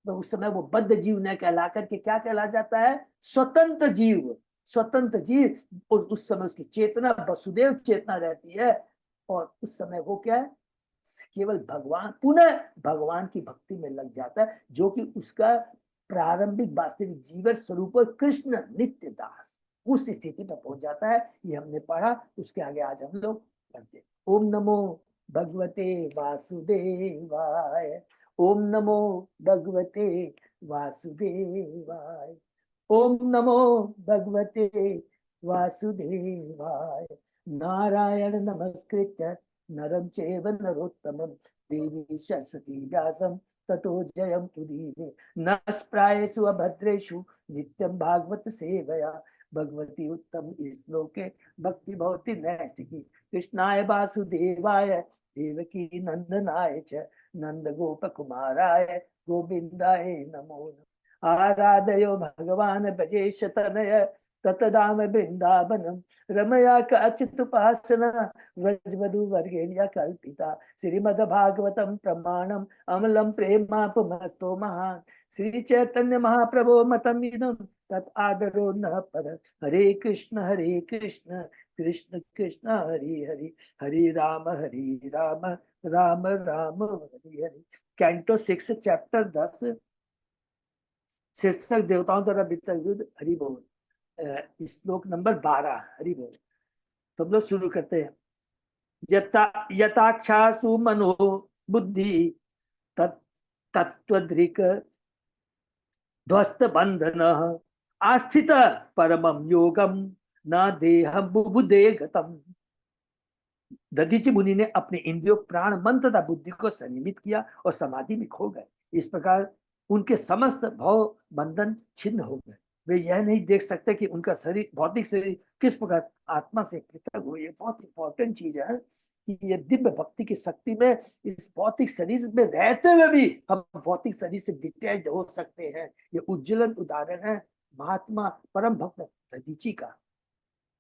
तो उस समय वो बद्ध जीव न कहला करके क्या कहला जाता है? स्वतंत्र जीव। स्वतंत्र जीव उस समय उसकी चेतना वसुदेव चेतना रहती है, और उस समय वो क्या है? केवल भगवान, पुनः भगवान की भक्ति में लग जाता है, जो कि उसका प्रारंभिक वास्तविक जीवन स्वरूप कृष्ण नित्य दास, उस स्थिति पर पहुंच जाता है। ये हमने पढ़ा, उसके आगे आज हम लोग पढ़ते। ओम नमो भगवते वासुदेवाय। ओम नमो भगवते वासुदेवाय। ओम नमो भगवते वासुदेवाय। नारायण नमस्कृत्य नरं चैव नरोत्तमं देवी सरस्वती व्यासं ततो जयम् उदीरये। नष्प्रायेषु अभद्रेषु नित्यं भागवत सेवया भगवती उत्तम श्लोके भक्ति भवति नैष्ठिकी। कृष्णाय वासुदेवाय देवकी नंदनाय च नंद गोप कुमाराय गोविंदाय नमो नमः। आराधयो भगवान ब्रजेश तनय ततदाम वृंदावनम रमया काचिदुपासना व्रजवधू वर्गेण्या कल्पिता। श्रीमद्भागवतम प्रमाणम अमलम प्रेमापमस्तो महान। श्री चैतन्य महाप्रभो मतम इदम तत् आदरो न पर। हरे कृष्ण कृष्ण कृष्ण हरि हरि, हरे राम राम राम हरि हरि। कैंटो 6 चैप्टर 10 शीर्षक देवताओं द्वारा वितरित युद्ध। हरि बोल। श्लोक नंबर 12। हरि बोल। तो हम लोग शुरू करते हैं। यथाक्षासु मनो बुद्धि तत्त्वधृक ध्वस्त बंधन आस्थित परमं योगम न देहम बुबुदे गतम। दधीचि मुनि ने अपने इंद्रियों, प्राण, मन तथा बुद्धि को संयमित किया और समाधि में खो गए। इस प्रकार उनके समस्त भव बंधन छिन्न हो गए। वे यह नहीं देख सकते कि उनका शरीर, भौतिक शरीर किस प्रकार आत्मा से पृथक हो। ये बहुत इंपॉर्टेंट चीज है कि ये दिव्य भक्ति की शक्ति में इस भौतिक शरीर में रहते हुए भी हम भौतिक शरीर से डिटैच हो सकते हैं। ये उज्ज्वलन उदाहरण है महात्मा परम भक्त दधीचि का।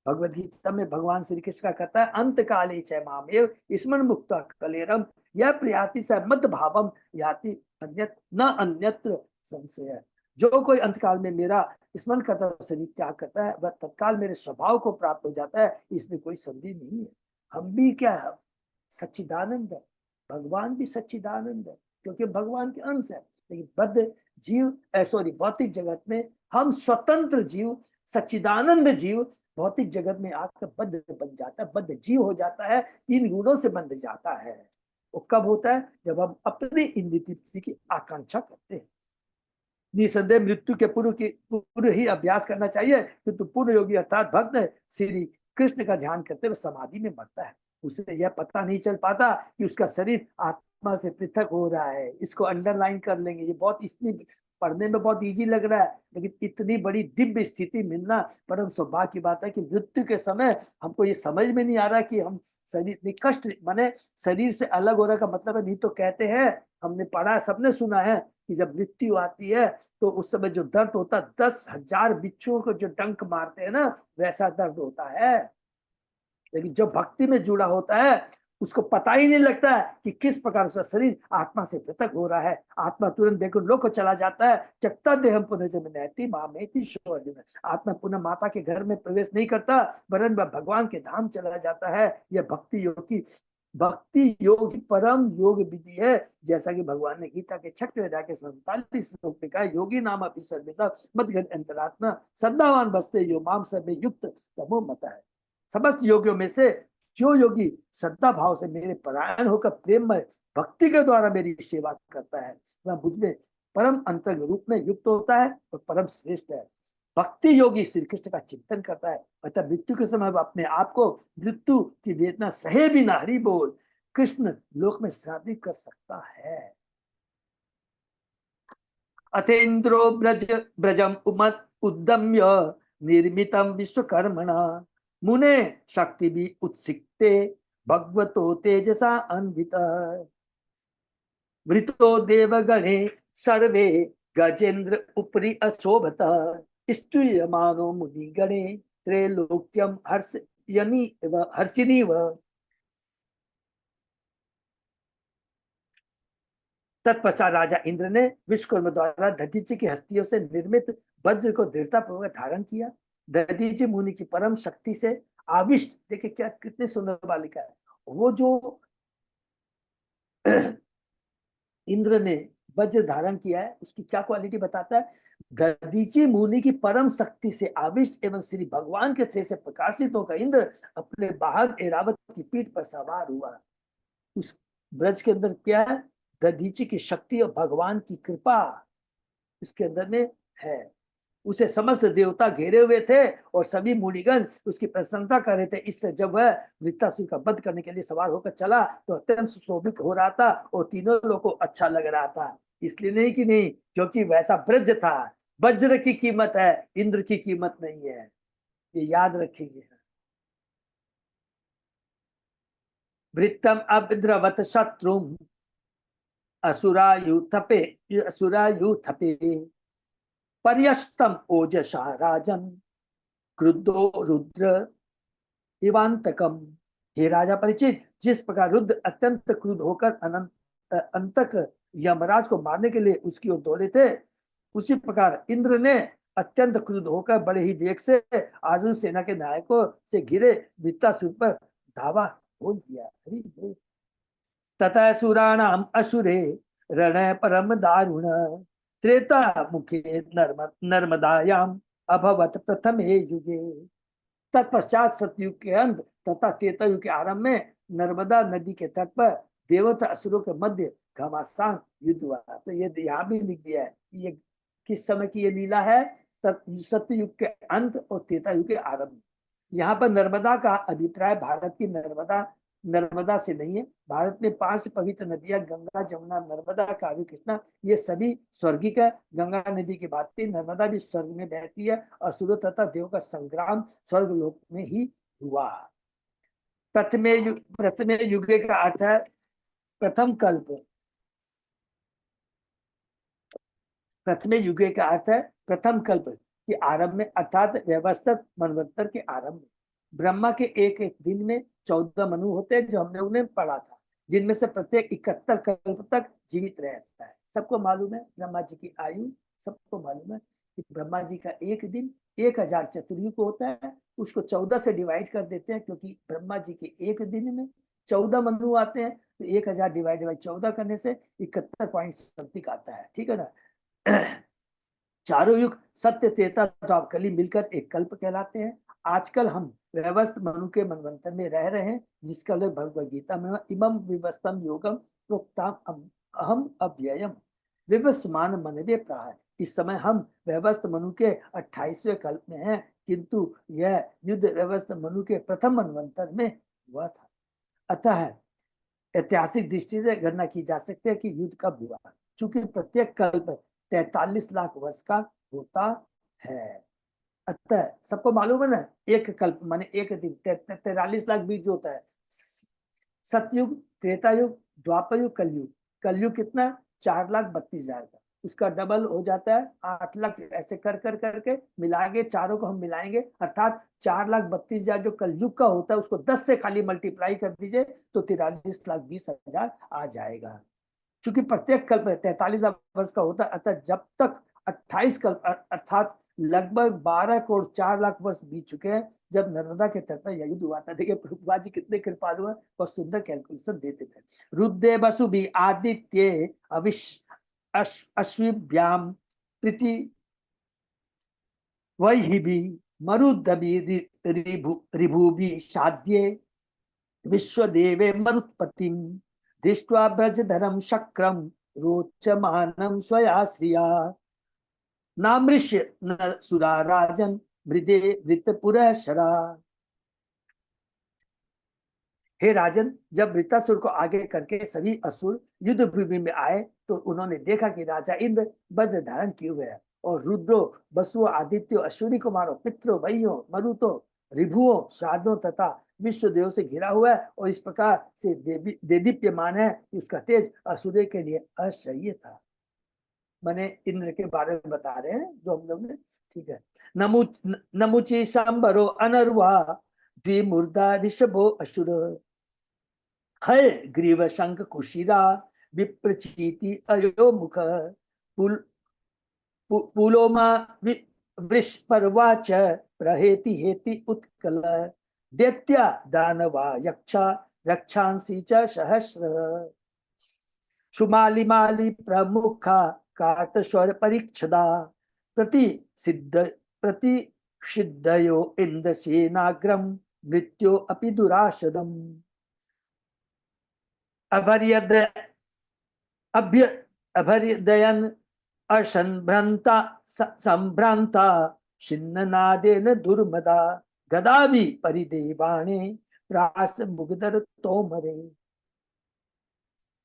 भगवद गीता में भगवान श्री कृष्ण का कहता है, अंत काले च मामेव स्मरण मुक्त कलेरम यह प्रयाति स मद भावम याति न अन्यत्र संशय। जो कोई अंतकाल में मेरा स्मरण करता शरीर त्याग करता है, वह तत्काल मेरे स्वभाव को प्राप्त हो जाता है, इसमें कोई संदेह नहीं है। हम भी क्या है? सच्चिदानंद है। भगवान भी सच्चिदानंद है, क्योंकि भगवान के अंश है। लेकिन बद्ध जीव, सॉरी, भौतिक जगत में हम स्वतंत्र जीव, सच्चिदानंद जीव भौतिक जगत में आकर बद्ध बन जाता है, बद्ध जीव हो जाता है, 3 गुणों से बंध जाता है। वो कब होता है? जब हम अपनी इंद्रिय तृप्ति की आकांक्षा करते हैं। निसंदेह मृत्यु के पूर्व ही अभ्यास करना चाहिए, किंतु पूर्ण योगी अर्थात भक्त श्री कृष्ण का ध्यान करते हुए समाधि में मरता है। उसे यह पता नहीं चल पाता कि उसका शरीर आत्मा से पृथक हो रहा है। इसको अंडरलाइन कर लेंगे। ये बहुत, इतनी पढ़ने में बहुत इजी लग रहा है, लेकिन इतनी बड़ी दिव्य स्थिति मिलना परम सौभाग्य की बात है कि मृत्यु के समय हमको ये समझ में नहीं आ रहा कि हम शरीर कष्ट माने शरीर से अलग हो रहा का मतलब है। नहीं तो कहते हैं, हमने पढ़ा, सबने सुना है कि जब मृत्यु आती है तो उस समय जो दर्द होता है, 10,000 बिच्छुओं को जो डंक मारते हैं ना, वैसा दर्द होता है। लेकिन जो भक्ति में जुड़ा होता है उसको पता ही नहीं लगता है कि किस प्रकार उसका शरीर आत्मा से पृथक हो रहा है। आत्मा तुरंत देखो लोक को चला जाता है। चक्ता देहम पुनर्जन्मति मामेति शौर्य। आत्मा पुनः माता के घर में प्रवेश नहीं करता, वरन वह भगवान के धाम चला जाता है। यह भक्ति योग परम योग विधि है, जैसा कि भगवान ने गीता के 6वें अध्याय के 47 श्लोक में कहा, योगी नाम अपि सर्वेषां मद्गत अंतरात्मा श्रद्धावान बसते यो माम सर्वे युक्त तमो मत है। समस्त योगियों में से जो योगी श्रद्धा भाव से मेरे परायण होकर प्रेम में भक्ति के द्वारा मेरी सेवा करता है, वह मुझ में परम अंतर रूप में युक्त होता है और परम श्रेष्ठ है। भक्ति योगी श्री कृष्ण का चिंतन करता है, अतः मृत्यु के समय अपने आप को मृत्यु की वेदना सहे भी ना हरि बोल कृष्ण लोक में शादी कर सकता है। अथेन्द्रो ब्रजम उद्दम्य निर्मितम विश्वकर्मणा मुने शक्ति भी उत्सिक्ते भगवतो तेजसा अन्वित वृतो देवगणे सर्वे गजेन्द्र उपरि अशोभत स्तूयमानो मुनिगणे त्रैलोक्यम हर्षिनी व तत्पश्चात राजा इंद्र ने विश्वकर्मा द्वारा दधीचि की हस्तियों से निर्मित वज्र को दृढ़ता पूर्वक धारण किया। दधीचि मुनि की परम शक्ति से आविष्ट, देखिए क्या कितने सुंदर बालिका है वो, जो इंद्र ने वज्र धारण किया है उसकी क्या क्वालिटी बताता है। दधीचि मुनि की परम शक्ति से आविष्ट एवं श्री भगवान के तेज से प्रकाशित होकर इंद्र अपने बाहर ऐरावत की पीठ पर सवार हुआ। उस ब्रज के अंदर क्या है, दधीचि की शक्ति और भगवान की कृपा उसके अंदर में है। उसे समस्त देवता घेरे हुए थे और सभी मुनिगण उसकी प्रशंसा कर रहे थे। इसलिए जब वह वृत्तासुर का वध करने के लिए सवार होकर चला तो अत्यंत सुशोभित हो रहा था और तीनों लोगों को अच्छा लग रहा था। इसलिए नहीं कि नहीं, क्योंकि वैसा ब्रज था। वज्र की कीमत है, इंद्र की कीमत नहीं है, ये याद रखेंगे। वृत्तम अभिद्रवत शत्रु असुरायुथपे पर्यस्तम ओजसा राजन क्रुद्धो रुद्र इवांतकम। हे राजा परिचित, जिस प्रकार रुद्र अत्यंत क्रुद्ध होकर अंतक यमराज को मारने के लिए उसकी ओर दौड़े थे, उसी प्रकार इंद्र ने अत्यंत क्रुद्ध होकर बड़े ही वेग से आजू सेना के नायकों से घिरे वृत्तासुर पर धावा बोल दिया। तथा सुराणाम असुरे रण परम दारुण त्रेता मुखे नर्मदायाम अभवत प्रथमे युगे। तत्पश्चात सतयुग के अंत तथा त्रेता युग के आरंभ में नर्मदा नदी के तट पर देवता असुरों के मध्य घमासान युद्ध हुआ। तो ये यहाँ भी लिख दिया है, ये किस समय की ये लीला है, सतयुग के अंत और त्रेता युग के आरंभ। यहाँ पर नर्मदा का अभिप्राय भारत की नर्मदा नर्मदा से नहीं है। भारत में 5 पवित्र नदियां गंगा, जमुना, नर्मदा, कावेरी, कृष्णा, ये सभी स्वर्गिक है। गंगा नदी की बात की, नर्मदा भी स्वर्ग में बहती है। असुर तथा देव का संग्राम स्वर्ग लोक में ही हुआ। प्रथमे युगे का अर्थ है प्रथम कल्प। प्रथमे युगे का अर्थ है प्रथम कल्प के आरंभ में, अर्थात व्यवस्थित मनवंतर के आरंभ में। ब्रह्मा के एक एक दिन में 14 मनु होते हैं, जो हमने उन्हें पढ़ा था, जिनमें से प्रत्येक 71 कल्प तक जीवित रहता है। सबको मालूम है ब्रह्मा जी की आयु, सबको मालूम है कि ब्रह्मा जी का एक दिन 1000 चतुर्युग होता है। उसको 14 से डिवाइड कर देते हैं, क्योंकि ब्रह्मा जी के एक दिन में 14 मनु आते हैं, तो 1000 डिवाइड बाई 14 करने से 71 पॉइंट समथिंग आता है। ठीक है ना। चारों युग सत्य, त्रेता, द्वापर कली मिलकर एक कल्प कहलाते हैं। आजकल हम व्यवस्थ मनु के मनवंतर में रह रहे हैं, जिसका उल्लेख भगवद गीता में इमं विवस्थम योगम प्रोक्ताम अहम अव्ययम विवस्मान मनवे प्राह। इस समय हम व्यवस्थ मनु के 28वें कल्प में हैं, किंतु यह युद्ध व्यवस्थ मनु के प्रथम मनवंतर में हुआ था। अतः ऐतिहासिक दृष्टि से गणना की जा सकती है कि युद्ध कब हुआ, चूंकि प्रत्येक कल्प 43 लाख वर्ष का होता है। अतः सबको मालूम है ना, एक कल्प माने एक दिन 43 लाख बीज होता है। सतयुग, त्रेता युग, द्वापर युग, कलयुग। कलयुग कितना, 4,32,000 का, उसका डबल हो जाता है 8 लाख। ऐसे कर कर करके मिलाएंगे, चारों को हम मिलाएंगे, अर्थात 4,32,000 जो कलयुग का होता है उसको 10 से खाली मल्टीप्लाई कर दीजिए तो 43,20,000 आ जाएगा। चूंकि प्रत्येक कल्प 43 लाख वर्ष का होता है, अतः जब तक 28 कल्प अर्थात लगभग 12 करोड़ 4 लाख वर्ष बीत चुके हैं जब नर्मदा के तट पर यह युद्ध हुआ था। देखिए प्रभुपाद जी कितने कृपालु हैं और सुंदर कैलकुलेशन देते थे। रुद्रे वसु भी आदित्य अश्विभ्याम प्रीति वही भी मरुदबी रिभु भी साध्य विश्वदेवे मरुत्पतिम दृष्ट्वा ब्रजधरम शक्रम रोचमानम स्वया श्रिया नामृष्य न सुरा राजन मृदे वृत्तपुरःशरा। हे राजन, जब वृत्तासुर को आगे करके सभी असुर युद्ध भूमि में आए तो उन्होंने देखा कि राजा इंद्र वज्र धारण किए हुए है और रुद्रो बसुओ आदित्यो अश्विनी कुमारों पितरों भइयों मरुतो रिभुओं श्राद्धों तथा विश्व देव से घिरा हुआ है और इस प्रकार से देदीप्यमान है कि उसका तेज असुर के लिए असह्य था। मैंने इंद्र के बारे में बता रहे हैं जो हम लोग ने, ठीक है। नमुची सांबरो अनर्वा द्विमूर्धा ऋषभो असुर हय ग्रीव शंख कुशिरा विप्रचीति अयो मुख पुलोमा वृषपर्वाच प्रहेति हेति उत्कल दैत्या दानवा यक्षा रक्षांसी च सहस्र सुमालिमाली प्रमुखा कातस्वर परीक्षदा प्रतिषिद्धयो इंद्रसेनाग्रम मृत्यो अपि दुराशदम अभर्यदयन असंभ्रांता संभ्रांता छिन्ननादेन दुर्मदा गदाभि परिदेवाणे प्रास मुगदर तोमरे।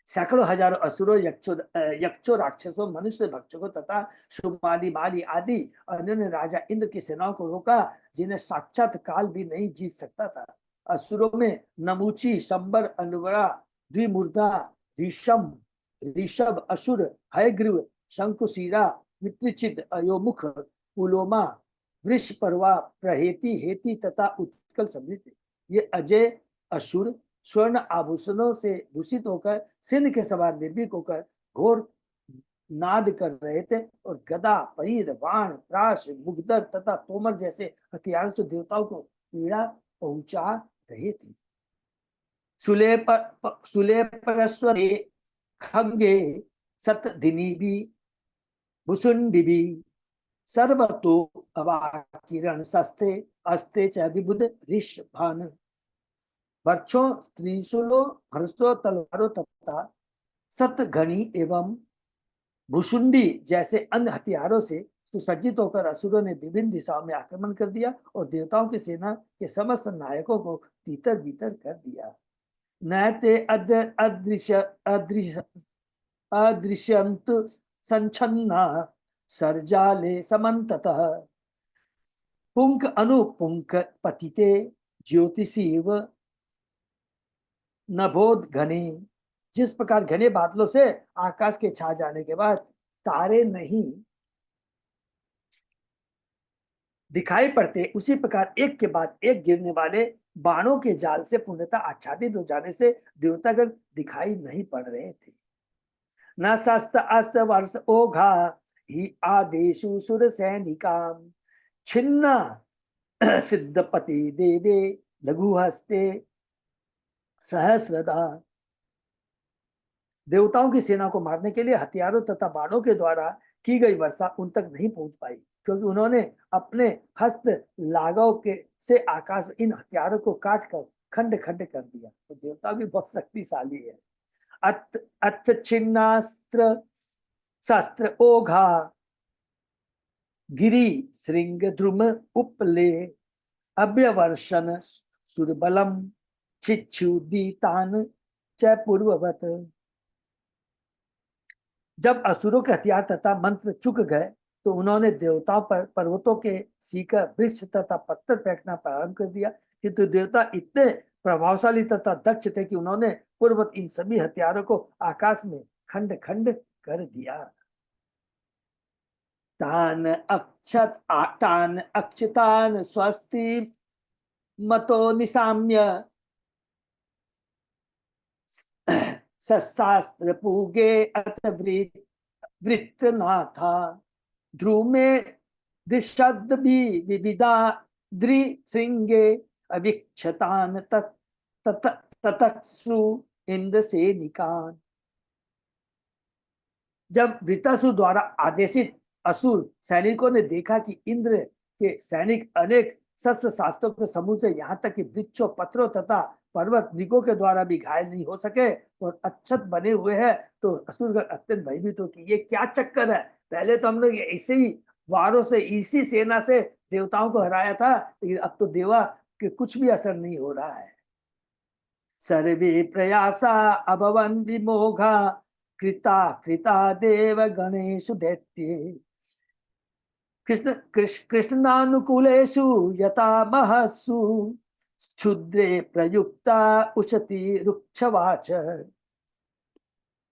सैकड़ों हजारों असुरों यक्षों राक्षसों मनुष्य भक्षकों तथा शुमाली माली आदि अन्य राजा इंद्र की सेनाओं को रोका जिन्हें साक्षात काल भी नहीं जीत सकता था। असुरों में नमूची संबर अनवरा द्विमूर्धा ऋषभ असुर हयग्रीव शंकुशीरा विपरीचित अयोमुख पुलोमा वृषपर्वा प्रहेति हेति तथा उत्कल समृद्ध। ये अजय असुर स्वर्ण आभूषणों से भूषित होकर सिंह के सवार निर्भीक होकर घोर नाद कर रहे थे और गदा परीद बाण प्राश मुगदर तथा तोमर जैसे हथियारों से देवताओं को पीड़ा पहुंचा रहे थे। सुलेपरस्वरे खंगे सतधिनीभि भुसुंडिभि सर्वतो अवाकिरण सस्ते अस्ते च विबुध ऋषभान। वर्षों त्रिशूलों हर्षों तलवारों तथा सतघनी एवं भुषुंडी जैसे अन्य हथियारों से सुसज्जित होकर असुरों ने विभिन्न दिशाओं में आक्रमण कर दिया और देवताओं की सेना के समस्त नायकों को तीतर बीतर कर दिया। नैते अदृश्यंत संछन्ना सर्जाले समन्ततः पुंक अनुपुंक पतिते ज्योतिषीव नभोद घने। जिस प्रकार घने बादलों से आकाश के छा जाने के बाद तारे नहीं दिखाई पड़ते, उसी प्रकार एक के बाद एक गिरने वाले बाणों के जाल से पूर्णतः आच्छादित हो जाने से देवतागण दिखाई नहीं पड़ रहे थे। न शस्त अस्त वर्ष ओघा ही आदेशु सुर सैनिकाम छिन्ना सिद्धपति देवे लघु हस्ते सहस्रदा। देवताओं की सेना को मारने के लिए हथियारों तथा बाणों के द्वारा की गई वर्षा उन तक नहीं पहुंच पाई क्योंकि उन्होंने अपने हस्त लाघव के से आकाश में इन हथियारों को काट कर खंड खंड कर दिया। तो देवता भी बहुत शक्तिशाली है। अथ छिन्नास्त्र शस्त्र ओघा गिरी श्रृंग द्रुम उपले अभ्यवर्षन सुरबलम छिच्छुदीतान च पूर्ववत। जब असुरों के हथियार तथा मंत्र चुक गए तो उन्होंने देवताओं पर पर्वतों के सीकर वृक्ष तथा पत्थर फेंकना प्रारंभ कर दिया, किंतु देवता इतने प्रभावशाली तथा दक्ष थे कि उन्होंने पूर्ववत इन सभी हथियारों को आकाश में खंड खंड कर दिया। तान अक्षतान स्वस्ति मतो निशाम्य शस्त्र पूगे अथ वृत्तनाथा ध्रुमे दिशद भी विविधा द्रिशृंगे अविक्षतान ततत्सु इंद्र सेनिकान। जब वृत्तासुर द्वारा आदेशित असुर सैनिकों ने देखा कि इंद्र के सैनिक अनेक शस्त्र शास्त्रों के समूह से यहाँ तक कि वृक्षों पत्थरों तथा पर्वत मृगों के द्वारा भी घायल नहीं हो सके और अच्छत बने हुए हैं, तो असुरगण अत्यंत भयभीत हो कि ये क्या चक्कर है। पहले तो हम लोग ऐसे ही वारों से, इसी सेना से देवताओं को हराया था, लेकिन अब तो देवा के कुछ भी असर नहीं हो रहा है। सर्वे प्रयासा अभवन विमोघा, कृता कृता देव गणेशु दैत्ये, कृष्णानुकूलेषु यथा महत्सु, क्षुद्रे प्रयुक्ता उशति रुक्षवाच।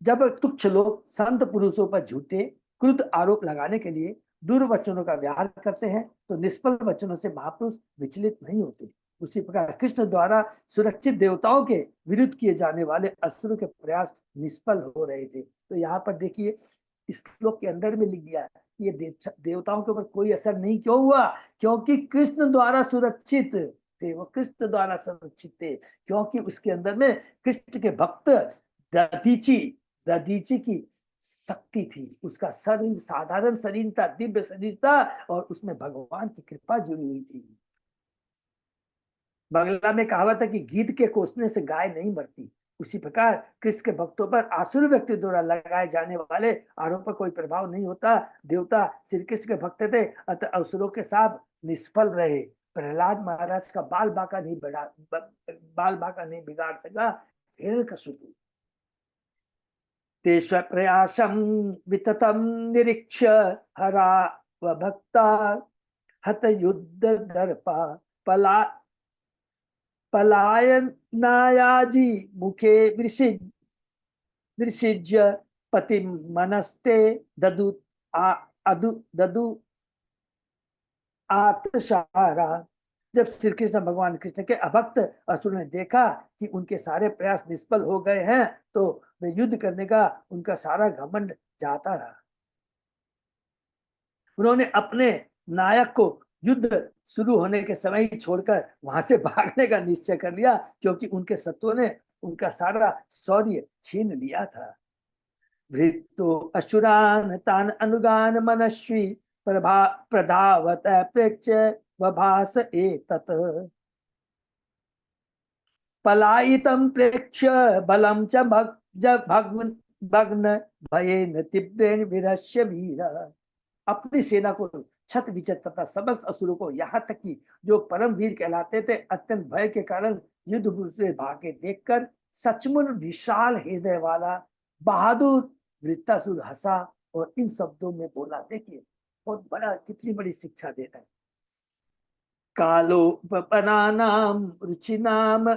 जब तुच्छ लोग संत पुरुषों पर झूठे क्रुद्ध आरोप लगाने के लिए दुर्वचनों का व्यवहार करते हैं, तो निष्फल वचनों से महापुरुष विचलित नहीं होते। उसी प्रकार कृष्ण द्वारा सुरक्षित देवताओं के विरुद्ध किए जाने वाले असुरों के प्रयास निष्फल हो रहे थे। तो यहाँ पर देखिए, इस श्लोक के अंदर में लिख दिया ये देवताओं के ऊपर कोई असर नहीं क्यों हुआ, क्योंकि कृष्ण द्वारा सुरक्षित थे, वो कृष्ण द्वारा सुरक्षित थे, क्योंकि उसके अंदर में कृष्ण के भक्त दधीची दधीची की शक्ति थी। उसका शरीर साधारण शरीर था, दिव्य शरीर था, और उसमें भगवान की कृपा जुड़ी हुई थी। बंगला में कहावत है कि गीत के कोसने से गाय नहीं मरती। उसी प्रकार कृष्ण के भक्तों पर आसुर व्यक्ति द्वारा लगाए जाने वाले आरोप पर कोई प्रभाव नहीं होता। देवता श्री कृष्ण के भक्त थे, अतः असुरों के साथ निष्फल रहे। प्रहलाद महाराज का बाल बाका नहीं बिगाड़ सका हिरण्यकशिपु। तेष प्रयासं विततं निरीक्ष्य हरा व भक्ता हत युद्ध दर्पा पला पलायनायाजी मुखे विसृज्य पति मनस्ते ददु ददु आत्मसारा। जब श्री कृष्ण भगवान कृष्ण के अभक्त असुर ने देखा कि उनके सारे प्रयास निष्फल हो गए हैं, तो वे युद्ध करने का उनका सारा घमंड जाता रहा। उन्होंने अपने नायक को युद्ध शुरू होने के समय ही छोड़कर वहां से भागने का निश्चय कर लिया, क्योंकि उनके शत्रुओं ने उनका सारा शौर्य छीन लिया था। भृत्तो असुरान तान अनुगान मनस्वी प्रधावत प्रेक्ष वभास एतत्। पलायितं प्रेक्ष्य बलं च भग्न भयेन तीव्रेण विरस्य वीर। अपनी सेना को छत विचत तथा समस्त असुरों को, यहाँ तक कि जो परम वीर कहलाते थे, अत्यंत भय के कारण युद्ध से भागे देखकर सचमुच विशाल हृदय वाला बहादुर वृत्तासुर हंसा और इन शब्दों में बोला। देखिए बहुत बड़ा, कितनी बड़ी शिक्षा देता है। कालोपनानाम रुचिनाम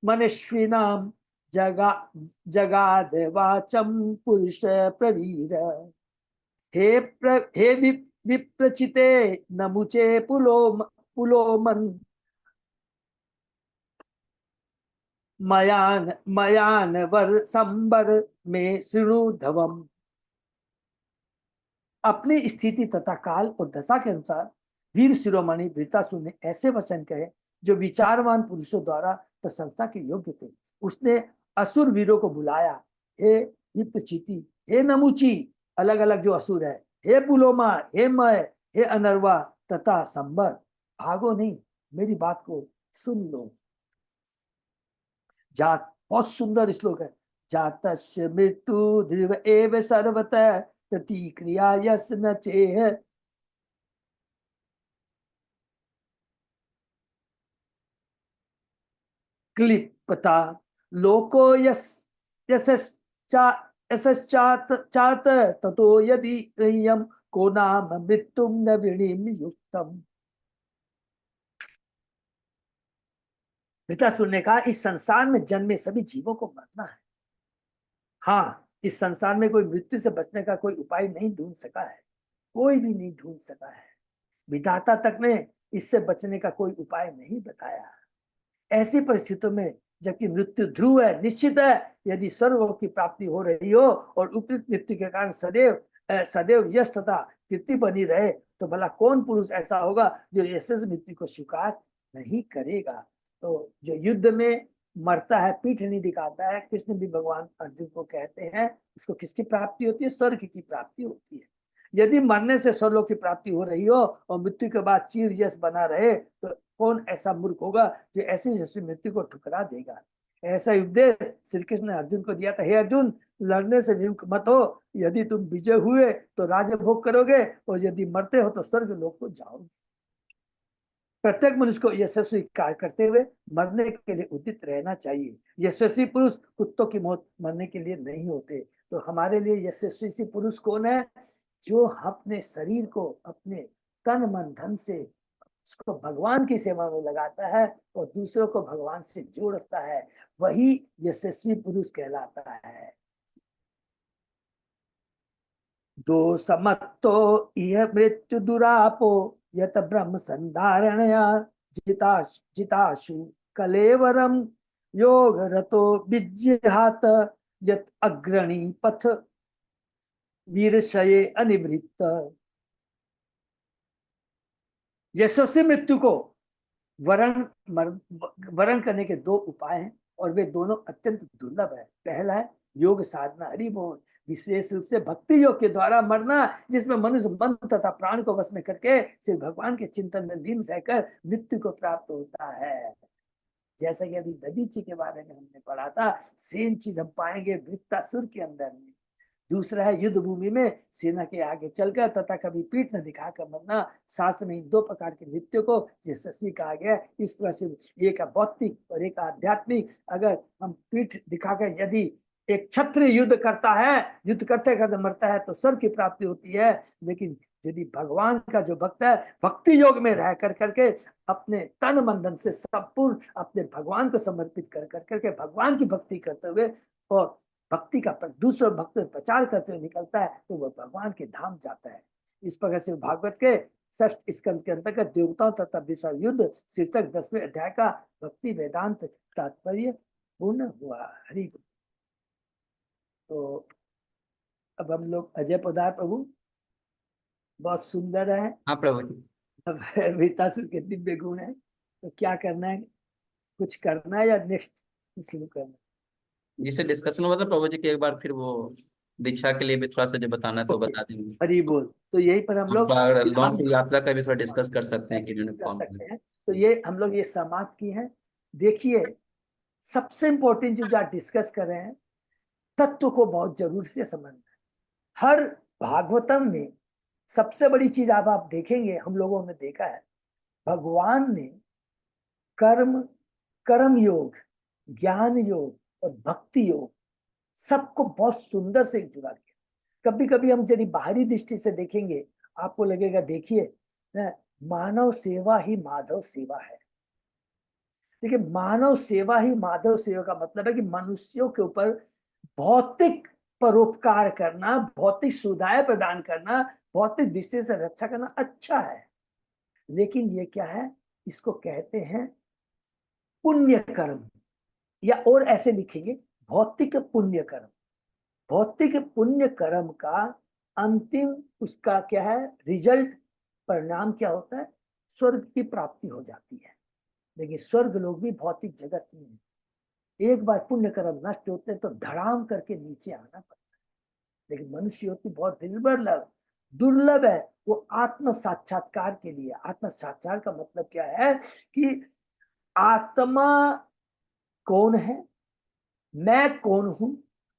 मनस्विनाम जगाद वाचम पुरुष प्रवीर। हे विप्रचिते नमुचे पुलोमन मयान वर संबर में शृणुधवम। अपनी स्थिति तथा काल और दशा के अनुसार वीर शिरोमणि वृत्तासुर ने ऐसे वचन कहे जो विचारवान पुरुषों द्वारा प्रशंसा के योग्य थे। उसने असुर वीरों को बुलाया, हे विप्रचिति, हे नमुची, अलग अलग जो असुर है, हे पुलोमा, हे मय, हे अनर्वा तथा संबर, भागो नहीं, मेरी बात को सुन लो। जात, बहुत सुंदर श्लोक है। जातस्य मृत्यु ध्रुव एव सर्वतः प्रतिक्रिया यस न चेह। क्लिप्पता लोको यशश्चात ततो यदि यम को नाम मृत्युम न वृणीम युक्तम। वृत्तासुर ने कहा, इस संसार में जन्मे सभी जीवों को मरना है। हाँ, इस संसार में कोई मृत्यु से बचने का कोई उपाय नहीं ढूंढ सका है, कोई भी नहीं ढूंढ सका है। विधाता तक ने इससे बचने का कोई उपाय नहीं बताया। ऐसी परिस्थितियों में, जबकि मृत्यु ध्रुव है, निश्चित है, यदि सर्व की प्राप्ति हो रही हो और उपयुक्त मृत्यु के कारण सदैव सदैव यश तथा कीर्ति बनी रहे, तो भला कौन पुरुष ऐसा होगा जो ऐसे मृत्यु को स्वीकार नहीं करेगा। तो जो युद्ध में मरता है, पीठ नहीं दिखाता है, कृष्ण भी भगवान अर्जुन को कहते हैं, उसको किसकी प्राप्ति होती है? स्वर्ग की प्राप्ति होती है। यदि मरने से स्वर्ग की प्राप्ति हो रही हो और मृत्यु के बाद चीर यश बना रहे, तो कौन ऐसा मूर्ख होगा जो ऐसी यशस्वी मृत्यु को ठुकरा देगा। ऐसा उपदेश श्री कृष्ण ने अर्जुन को दिया था। हे अर्जुन, लड़ने से विमुख मत हो। यदि तुम विजय हुए तो राज्य भोग करोगे, और यदि मरते हो तो स्वर्ग लोक को जाओगे। प्रत्येक मनुष्य को यशस्वी कार्य करते हुए मरने के लिए उदित रहना चाहिए। यशस्वी पुरुष कुत्तों की मौत मरने के लिए नहीं होते। तो हमारे लिए यशस्वी पुरुष कौन है? जो अपने शरीर को अपने तन मन धन से उसको भगवान की सेवा में लगाता है और दूसरों को भगवान से जोड़ता है, वही यशस्वी पुरुष कहलाता है। दो समत्तो यह मृत्यु दुरापो यत ब्रह्म संधारणया जिताशु कलेवरम योग रतो विज्हात यत अग्रणी पथ वीरशये अनिवृत्त। यशस्वी मृत्यु को वरण करने के दो उपाय हैं और वे दोनों अत्यंत दुर्लभ है। पहला है योग साधना, हरि बोल, विशेष रूप से भक्ति योग के द्वारा मरना, जिसमें मनुष्य मन तथा प्राण को वश में करके सिर्फ भगवान के चिंतन में लीन रहकर मृत्यु को प्राप्त होता है। जैसा कि अभी दधीची के बारे में हमने पढ़ा था, सेम चीज हम पाएंगे वृत्तासुर के अंदर में। दूसरा है युद्ध भूमि में सेना के आगे चलकर तथा कभी पीठ न दिखाकर मरना। शास्त्र में इन दो प्रकार की मृत्यु को यशस्वी कहा गया है। इस प्रकार से एक भौतिक और एक आध्यात्मिक। अगर हम पीठ दिखाकर यदि एक क्षत्रिय युद्ध करता है, युद्ध करते करते मरता है तो स्वर्ग की प्राप्ति होती है। लेकिन यदि भगवान का जो भक्त है भक्ति योग में रह कर करके अपने तन मन धन से संपूर्ण अपने भगवान को समर्पित कर करके भगवान की भक्ति करते हुए और भक्ति का दूसरे भक्त में प्रचार करते हुए निकलता है तो वह भगवान के धाम जाता है। इस प्रकार से भागवत के 6ठ स्कंद के अंतर्गत देवताओं तथा विशाल युद्ध शीर्षक 10वें अध्याय का भक्ति वेदांत तात्पर्य पूर्ण हुआ। हरि। तो अब हम लोग अजय पदार प्रभु बहुत सुंदर है। हाँ प्रभु जी। अब रीतासुर के दिव्य गुण है, तो क्या करना है? कुछ करना है या नेक्स्ट शुरू करना? जिससे डिस्कशन हुआ था प्रभु जी की, एक बार फिर वो दीक्षा के लिए भी थोड़ा सा जो बताना है तो ओके, बता देंगे। हरि बोल। तो यही पर हम लोग लॉन्ग टूर यात्रा का भी थोड़ा डिस्कस कर सकते हैं कि इन्होंने कर फॉर्म सकते हैं। तो ये हम लोग ये समाप्त की है। देखिए, सबसे इंपॉर्टेंट चीज जो आज डिस्कस कर रहे हैं, तत्व को बहुत जरूरी से समझना है। हर भागवतम में सबसे बड़ी चीज आप देखेंगे, हम लोगों ने देखा है, भगवान ने कर्म, कर्म योग, ज्ञान योग और भक्ति योग सबको बहुत सुंदर से जुड़ा किया। कभी कभी हम यदि बाहरी दृष्टि से देखेंगे, आपको लगेगा देखिए मानव सेवा ही माधव सेवा है। देखिए, मानव सेवा ही माधव सेवा का मतलब है कि मनुष्यों के ऊपर भौतिक परोपकार करना, भौतिक सुविधाएं प्रदान करना, भौतिक दृष्टि से रक्षा करना अच्छा है। लेकिन ये क्या है? इसको कहते हैं पुण्य कर्म, या और ऐसे लिखेंगे भौतिक पुण्य कर्म। भौतिक पुण्य कर्म का अंतिम उसका क्या है? रिजल्ट, परिणाम क्या होता है? स्वर्ग की प्राप्ति हो जाती है। लेकिन स्वर्ग लोग भी भौतिक जगत में है। एक बार पुण्य कर्म नष्ट होते हैं तो धड़ाम करके नीचे आना पड़ता है। लेकिन मनुष्य होती बहुत दुर्लभ है वो आत्म साक्षात्कार के लिए। आत्म साक्षात्कार का मतलब क्या है कि आत्मा कौन है, मैं कौन हूं,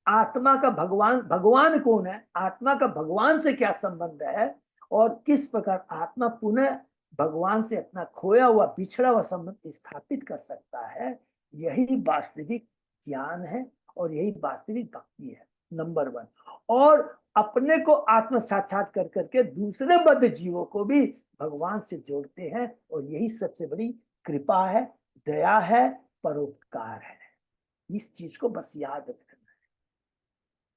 आत्मा का भगवान कौन है, आत्मा का भगवान से क्या संबंध है, और किस प्रकार आत्मा पुनः भगवान से अपना खोया हुआ बिछड़ा हुआ संबंध स्थापित कर सकता है। यही वास्तविक ज्ञान है और यही वास्तविक भक्ति है, नंबर 1। और अपने को आत्म साक्षात कर करके दूसरे बद्ध जीवों को भी भगवान से जोड़ते हैं, और यही सबसे बड़ी कृपा है, दया है, परोपकार है। इस चीज को बस याद रखना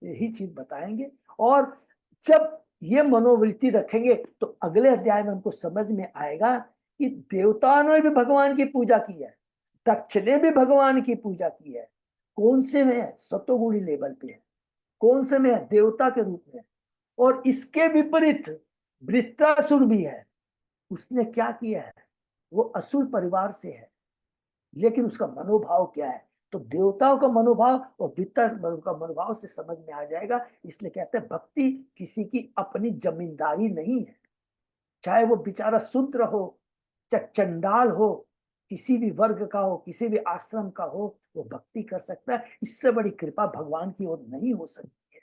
है, यही चीज बताएंगे। और जब ये मनोवृत्ति रखेंगे तो अगले अध्याय में हमको समझ में आएगा कि देवताओं ने भी भगवान की पूजा की है, दक्ष ने भी भगवान की पूजा की है। कौन से में है? सतोगुणी लेवल पे है। कौन से में है? देवता के रूप में। और इसके विपरीत वृत्रासुर भी है। उसने क्या किया है? वो असुर परिवार से है, लेकिन उसका मनोभाव क्या है? तो देवताओं का मनोभाव और वित्ता का मनोभाव से समझ में आ जाएगा। इसलिए कहते हैं भक्ति किसी की अपनी जमींदारी नहीं है। चाहे वो बेचारा शूद्र हो, चाहे चंडाल हो, किसी भी वर्ग का हो, किसी भी आश्रम का हो, वो भक्ति कर सकता है। इससे बड़ी कृपा भगवान की ओर नहीं हो सकती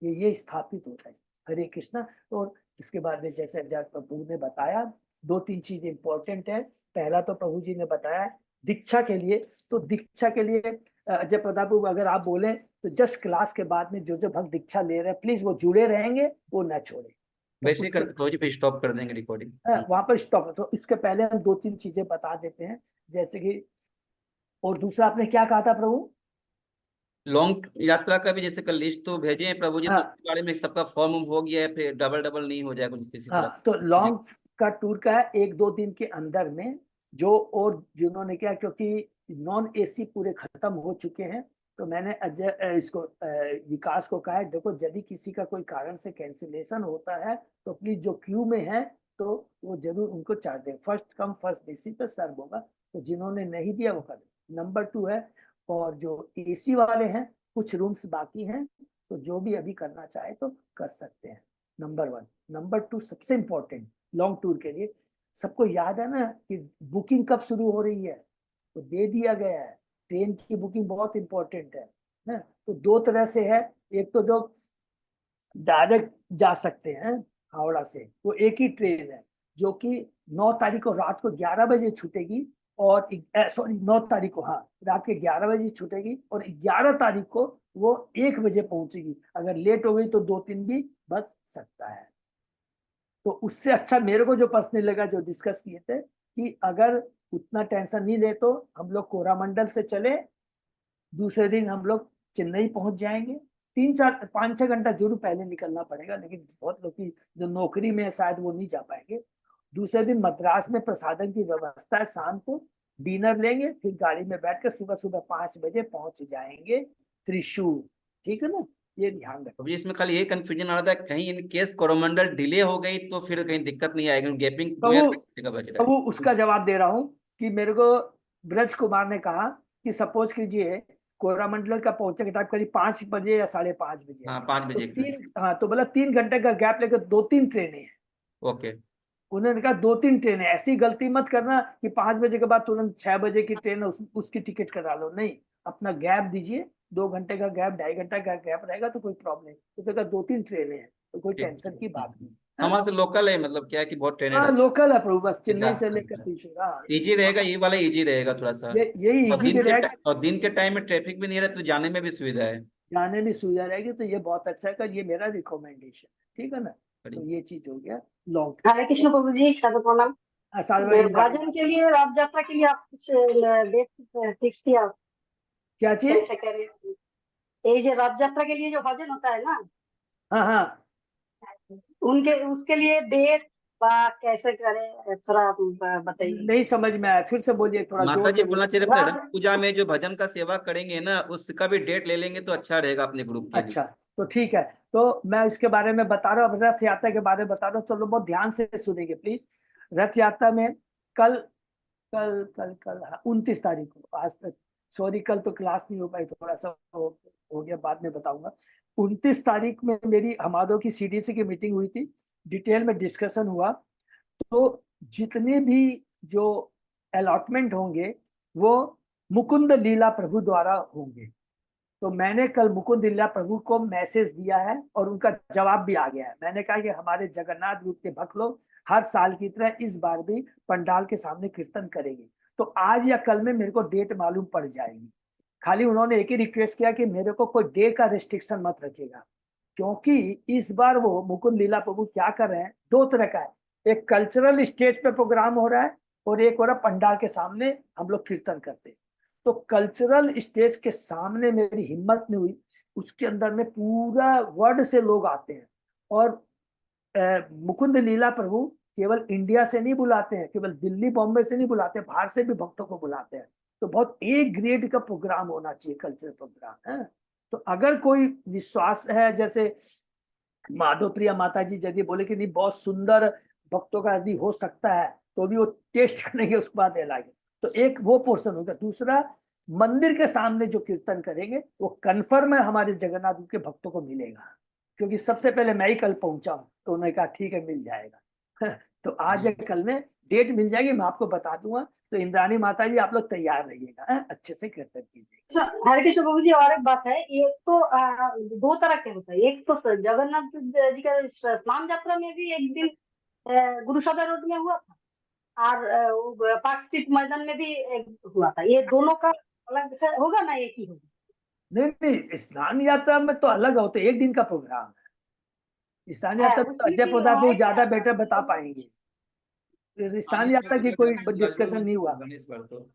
है। ये स्थापित होता है। हरे कृष्णा। और इसके बाद में जैसे प्रभु ने बताया, 2-3 चीज इंपॉर्टेंट है। पहला तो प्रभु जी ने बताया दीक्षा के लिए। तो दीक्षा के लिए अजय प्रताप बाबू, अगर आप बोले तो जस्ट क्लास के बाद में जो जो भक्त दीक्षा ले रहे हैं, प्लीज वो जुड़े रहेंगे, वो ना छोड़े। तो वैसे उसके प्रभु जी पे स्टॉप कर देंगे रिकॉर्डिंग। वहां पर स्टॉप। तो इसके पहले हम 2-3 चीजें बता देते हैं, जैसे कि, और दूसरा आपने क्या कहा था प्रभु? लॉन्ग यात्रा का भी जैसे कल लिस्ट तो भेजे हैं प्रभु जी, तो हाँ उसके बारे में सबका फॉर्म हो गया है, फिर डबल डबल नहीं हो जाए कुछ किसी तरह। हाँ। तो लॉन्ग का टूर का है 1-2 दिन के अंदर में, जो और जिन्होंने क्या, क्योंकि नॉन एसी पूरे खत्म हो चुके हैं, तो मैंने अजय इसको विकास को कहा है, देखो यदि किसी का कोई कारण से कैंसिलेशन होता है तो प्लीज जो क्यू में है तो वो जरूर उनको चार्ज दें। फर्स्ट कम फर्स्ट बेसिस पे सर्व होगा। तो जिन्होंने नहीं दिया वो कर। नंबर 2 है, और जो एसी वाले हैं कुछ रूम्स बाकी हैं, तो जो भी अभी करना चाहे तो कर सकते हैं। नंबर 1। नंबर 2 सबसे इंपॉर्टेंट लॉन्ग टूर के लिए, सबको याद है ना कि बुकिंग कब शुरू हो रही है? तो दे दिया गया है। ट्रेन की बुकिंग बहुत इंपॉर्टेंट है ना। तो 2 तरह से है। एक तो जो डायरेक्ट जा सकते हैं हावड़ा से, वो एक ही ट्रेन है जो कि 9 तारीख को रात को 11 बजे छूटेगी, और सॉरी 9 तारीख को, हाँ, रात के 11 बजे छूटेगी, और 11 तारीख को वो 1 बजे पहुंचेगी। अगर लेट हो गई तो 2-3 भी बच सकता है। तो उससे अच्छा मेरे को जो पर्सनल लगा, जो डिस्कस किए थे, कि अगर उतना टेंशन नहीं ले तो हम लोग कोरामंडल से चले, दूसरे दिन हम लोग चेन्नई पहुंच जाएंगे। 3-4-5-6 घंटा जरूर पहले निकलना पड़ेगा, लेकिन बहुत लोग की जो नौकरी में है शायद वो नहीं जा पाएंगे। दूसरे दिन मद्रास में प्रसादन की व्यवस्था है, शाम को डिनर लेंगे, फिर गाड़ी में बैठकर सुबह सुबह 5 बजे पहुंच जाएंगे त्रिशूर। ठीक है ना, ये ध्यान रखो। प्रभु जी इसमें खाली ये कंफ्यूजन आ रहा था, कहीं इन केस कोरोमंडल डिले हो गई तो फिर कहीं दिक्कत नहीं आएगी, गैपिंग 2 या प्रभु 3 घंटे का बच रहा प्रभु है। उसका जवाब दे रहा हूँ कि मेरे को ब्रज कुमार ने कहा कि सपोज कीजिए कोरामंडल का पहुंचे का टाइम करीब 5 बजे या 5:30 बजे है। हाँ 5 तो बजे का। 3, हाँ, तो बोला 3 घंटे का गैप लेकर 2-3 ट्रेनें हैं। ओके। उन्होंने कहा 2-3 ट्रेनें। ऐसी गलती मत करना कि 5 बजे के बाद तुरंत 6 बजे की ट्रेन है, उसकी टिकट करा लो। नहीं, अपना गैप दीजिए। 2 घंटे का गैप, 2.5 घंटा का गैप रहेगा तो कोई प्रॉब्लम नहीं। तो कहता 2-3 ट्रेनें हैं, तो कोई ठीक टेंशन की बात नहीं। हाँ हमारे से लोकल है, मतलब क्या है कि बहुत ट्रेनें हाँ, लोकल है प्रभु, बस चेन्नई से लेकर रहती त्रिशूर। हाँ, इजी रहेगा, ये वाला इजी रहेगा थोड़ा सा। यही और इजी भी रहेगा। और दिन के टाइम में ट्रैफिक भी नहीं रहता, तो जाने में भी सुविधा है। जाने में सुविधा रहेगी, तो ये बहुत अच्छा है। ये मेरा रिकमेंडेशन, ठीक है ना। तो बढ़िया। ये चीज हो गया लॉन्ग। हरे कृष्ण प्रभु जी, साधु प्रणाम। साधु भाई इंद्रा भजन के लिए, रथ यात्रा के लिए आप कुछ डेट फिक्स किया? क्या चीज? कैसे करें? ये जो रथ यात्रा के लिए जो भजन होता है ना, हाँ हाँ। उनके उसके लिए डेट कैसे करें, थोड़ा बताइए। नहीं समझ में आया, फिर से बोलिए, थोड़ा माता जोर जी से बोलना बोलिए। चाहिए था, रथ रथ पूजा में जो भजन का सेवा करेंगे ना, उसका भी डेट ले लेंगे तो अच्छा रहेगा अपने ग्रुप के लिए। अच्छा, तो ठीक है। तो मैं इसके बारे में बता रहा हूँ, अब रथ यात्रा के बारे में बता रहा हूँ, तो लोग बहुत ध्यान से सुनेंगे प्लीज। रथ यात्रा में कल कल कल कल 29 तारीख को, आज तक सॉरी कल तो क्लास नहीं हो पाई, थोड़ा सा हो गया, बाद में बताऊंगा। 29 तारीख में मेरी हमादों की सीडीसी की मीटिंग हुई थी, डिटेल में डिस्कशन हुआ। तो जितने भी जो अलॉटमेंट होंगे वो मुकुंद लीला प्रभु द्वारा होंगे। तो मैंने कल मुकुंद लीला प्रभु को मैसेज दिया है, और उनका जवाब भी आ गया है। मैंने कहा कि हमारे जगन्नाथ रूप के भक्त लोग हर साल की तरह इस बार भी पंडाल के सामने कीर्तन करेंगे। तो आज या कल में मेरे को डेट मालूम पड़ जाएगी। खाली उन्होंने एक ही रिक्वेस्ट किया कि मेरे को कोई डे का रिस्ट्रिक्शन मत रखिएगा, क्योंकि इस बार वो मुकुंद लीला प्रभु क्या कर रहे हैं, 2 तरह का है। एक कल्चरल स्टेज पे प्रोग्राम हो रहा है, और एक हो रहा पंडाल के सामने हम लोग कीर्तन करते हैं। तो कल्चरल स्टेज के सामने मेरी हिम्मत नहीं हुई, उसके अंदर में पूरा वर्ल्ड से लोग आते हैं। और मुकुंद लीला प्रभु केवल इंडिया से नहीं बुलाते हैं, केवल दिल्ली बॉम्बे से नहीं बुलाते, बाहर से भी भक्तों को बुलाते हैं। तो बहुत ए ग्रेड का प्रोग्राम होना चाहिए, कल्चरल प्रोग्राम है। तो अगर कोई विश्वास है, जैसे माधव प्रिया माता जी यदि बोले कि नहीं बहुत सुंदर भक्तों का यदि हो सकता है, तो भी वो टेस्ट करेंगे, उसके बाद लाएंगे। तो एक वो पोर्शन होगा। दूसरा, मंदिर के सामने जो कीर्तन करेंगे वो कन्फर्म है हमारे जगन्नाथ के भक्तों को मिलेगा, क्योंकि सबसे पहले मैं ही कल पहुंचा हूं, तो उन्होंने कहा ठीक है मिल जाएगा। तो आज या कल में डेट मिल जाएगी, मैं आपको बता दूंगा। तो इंद्राणी माता जी आप लोग तैयार रहिएगा, अच्छे से कीर्तन कीजिएगा। हरे कृष्ण प्रभु जी, और एक बात है, एक तो दो तरह के होता है। एक तो जगन्नाथ जी का स्नान यात्रा में भी एक दिन गुरु सभा रोड में हुआ था, और पार्क स्ट्रीट मैदान में भी एक हुआ था। ये दोनों का अलग होगा ना, एक ही होगा? नहीं नहीं, स्नान यात्रा में तो अलग होते, एक दिन का प्रोग्राम है। स्नान यात्रा में तो उसमें अजय भी प्रताप है ज्यादा क्या? बेटर बता पाएंगे। स्नान यात्रा की कोई डिस्कशन नहीं हुआ। इस बार तो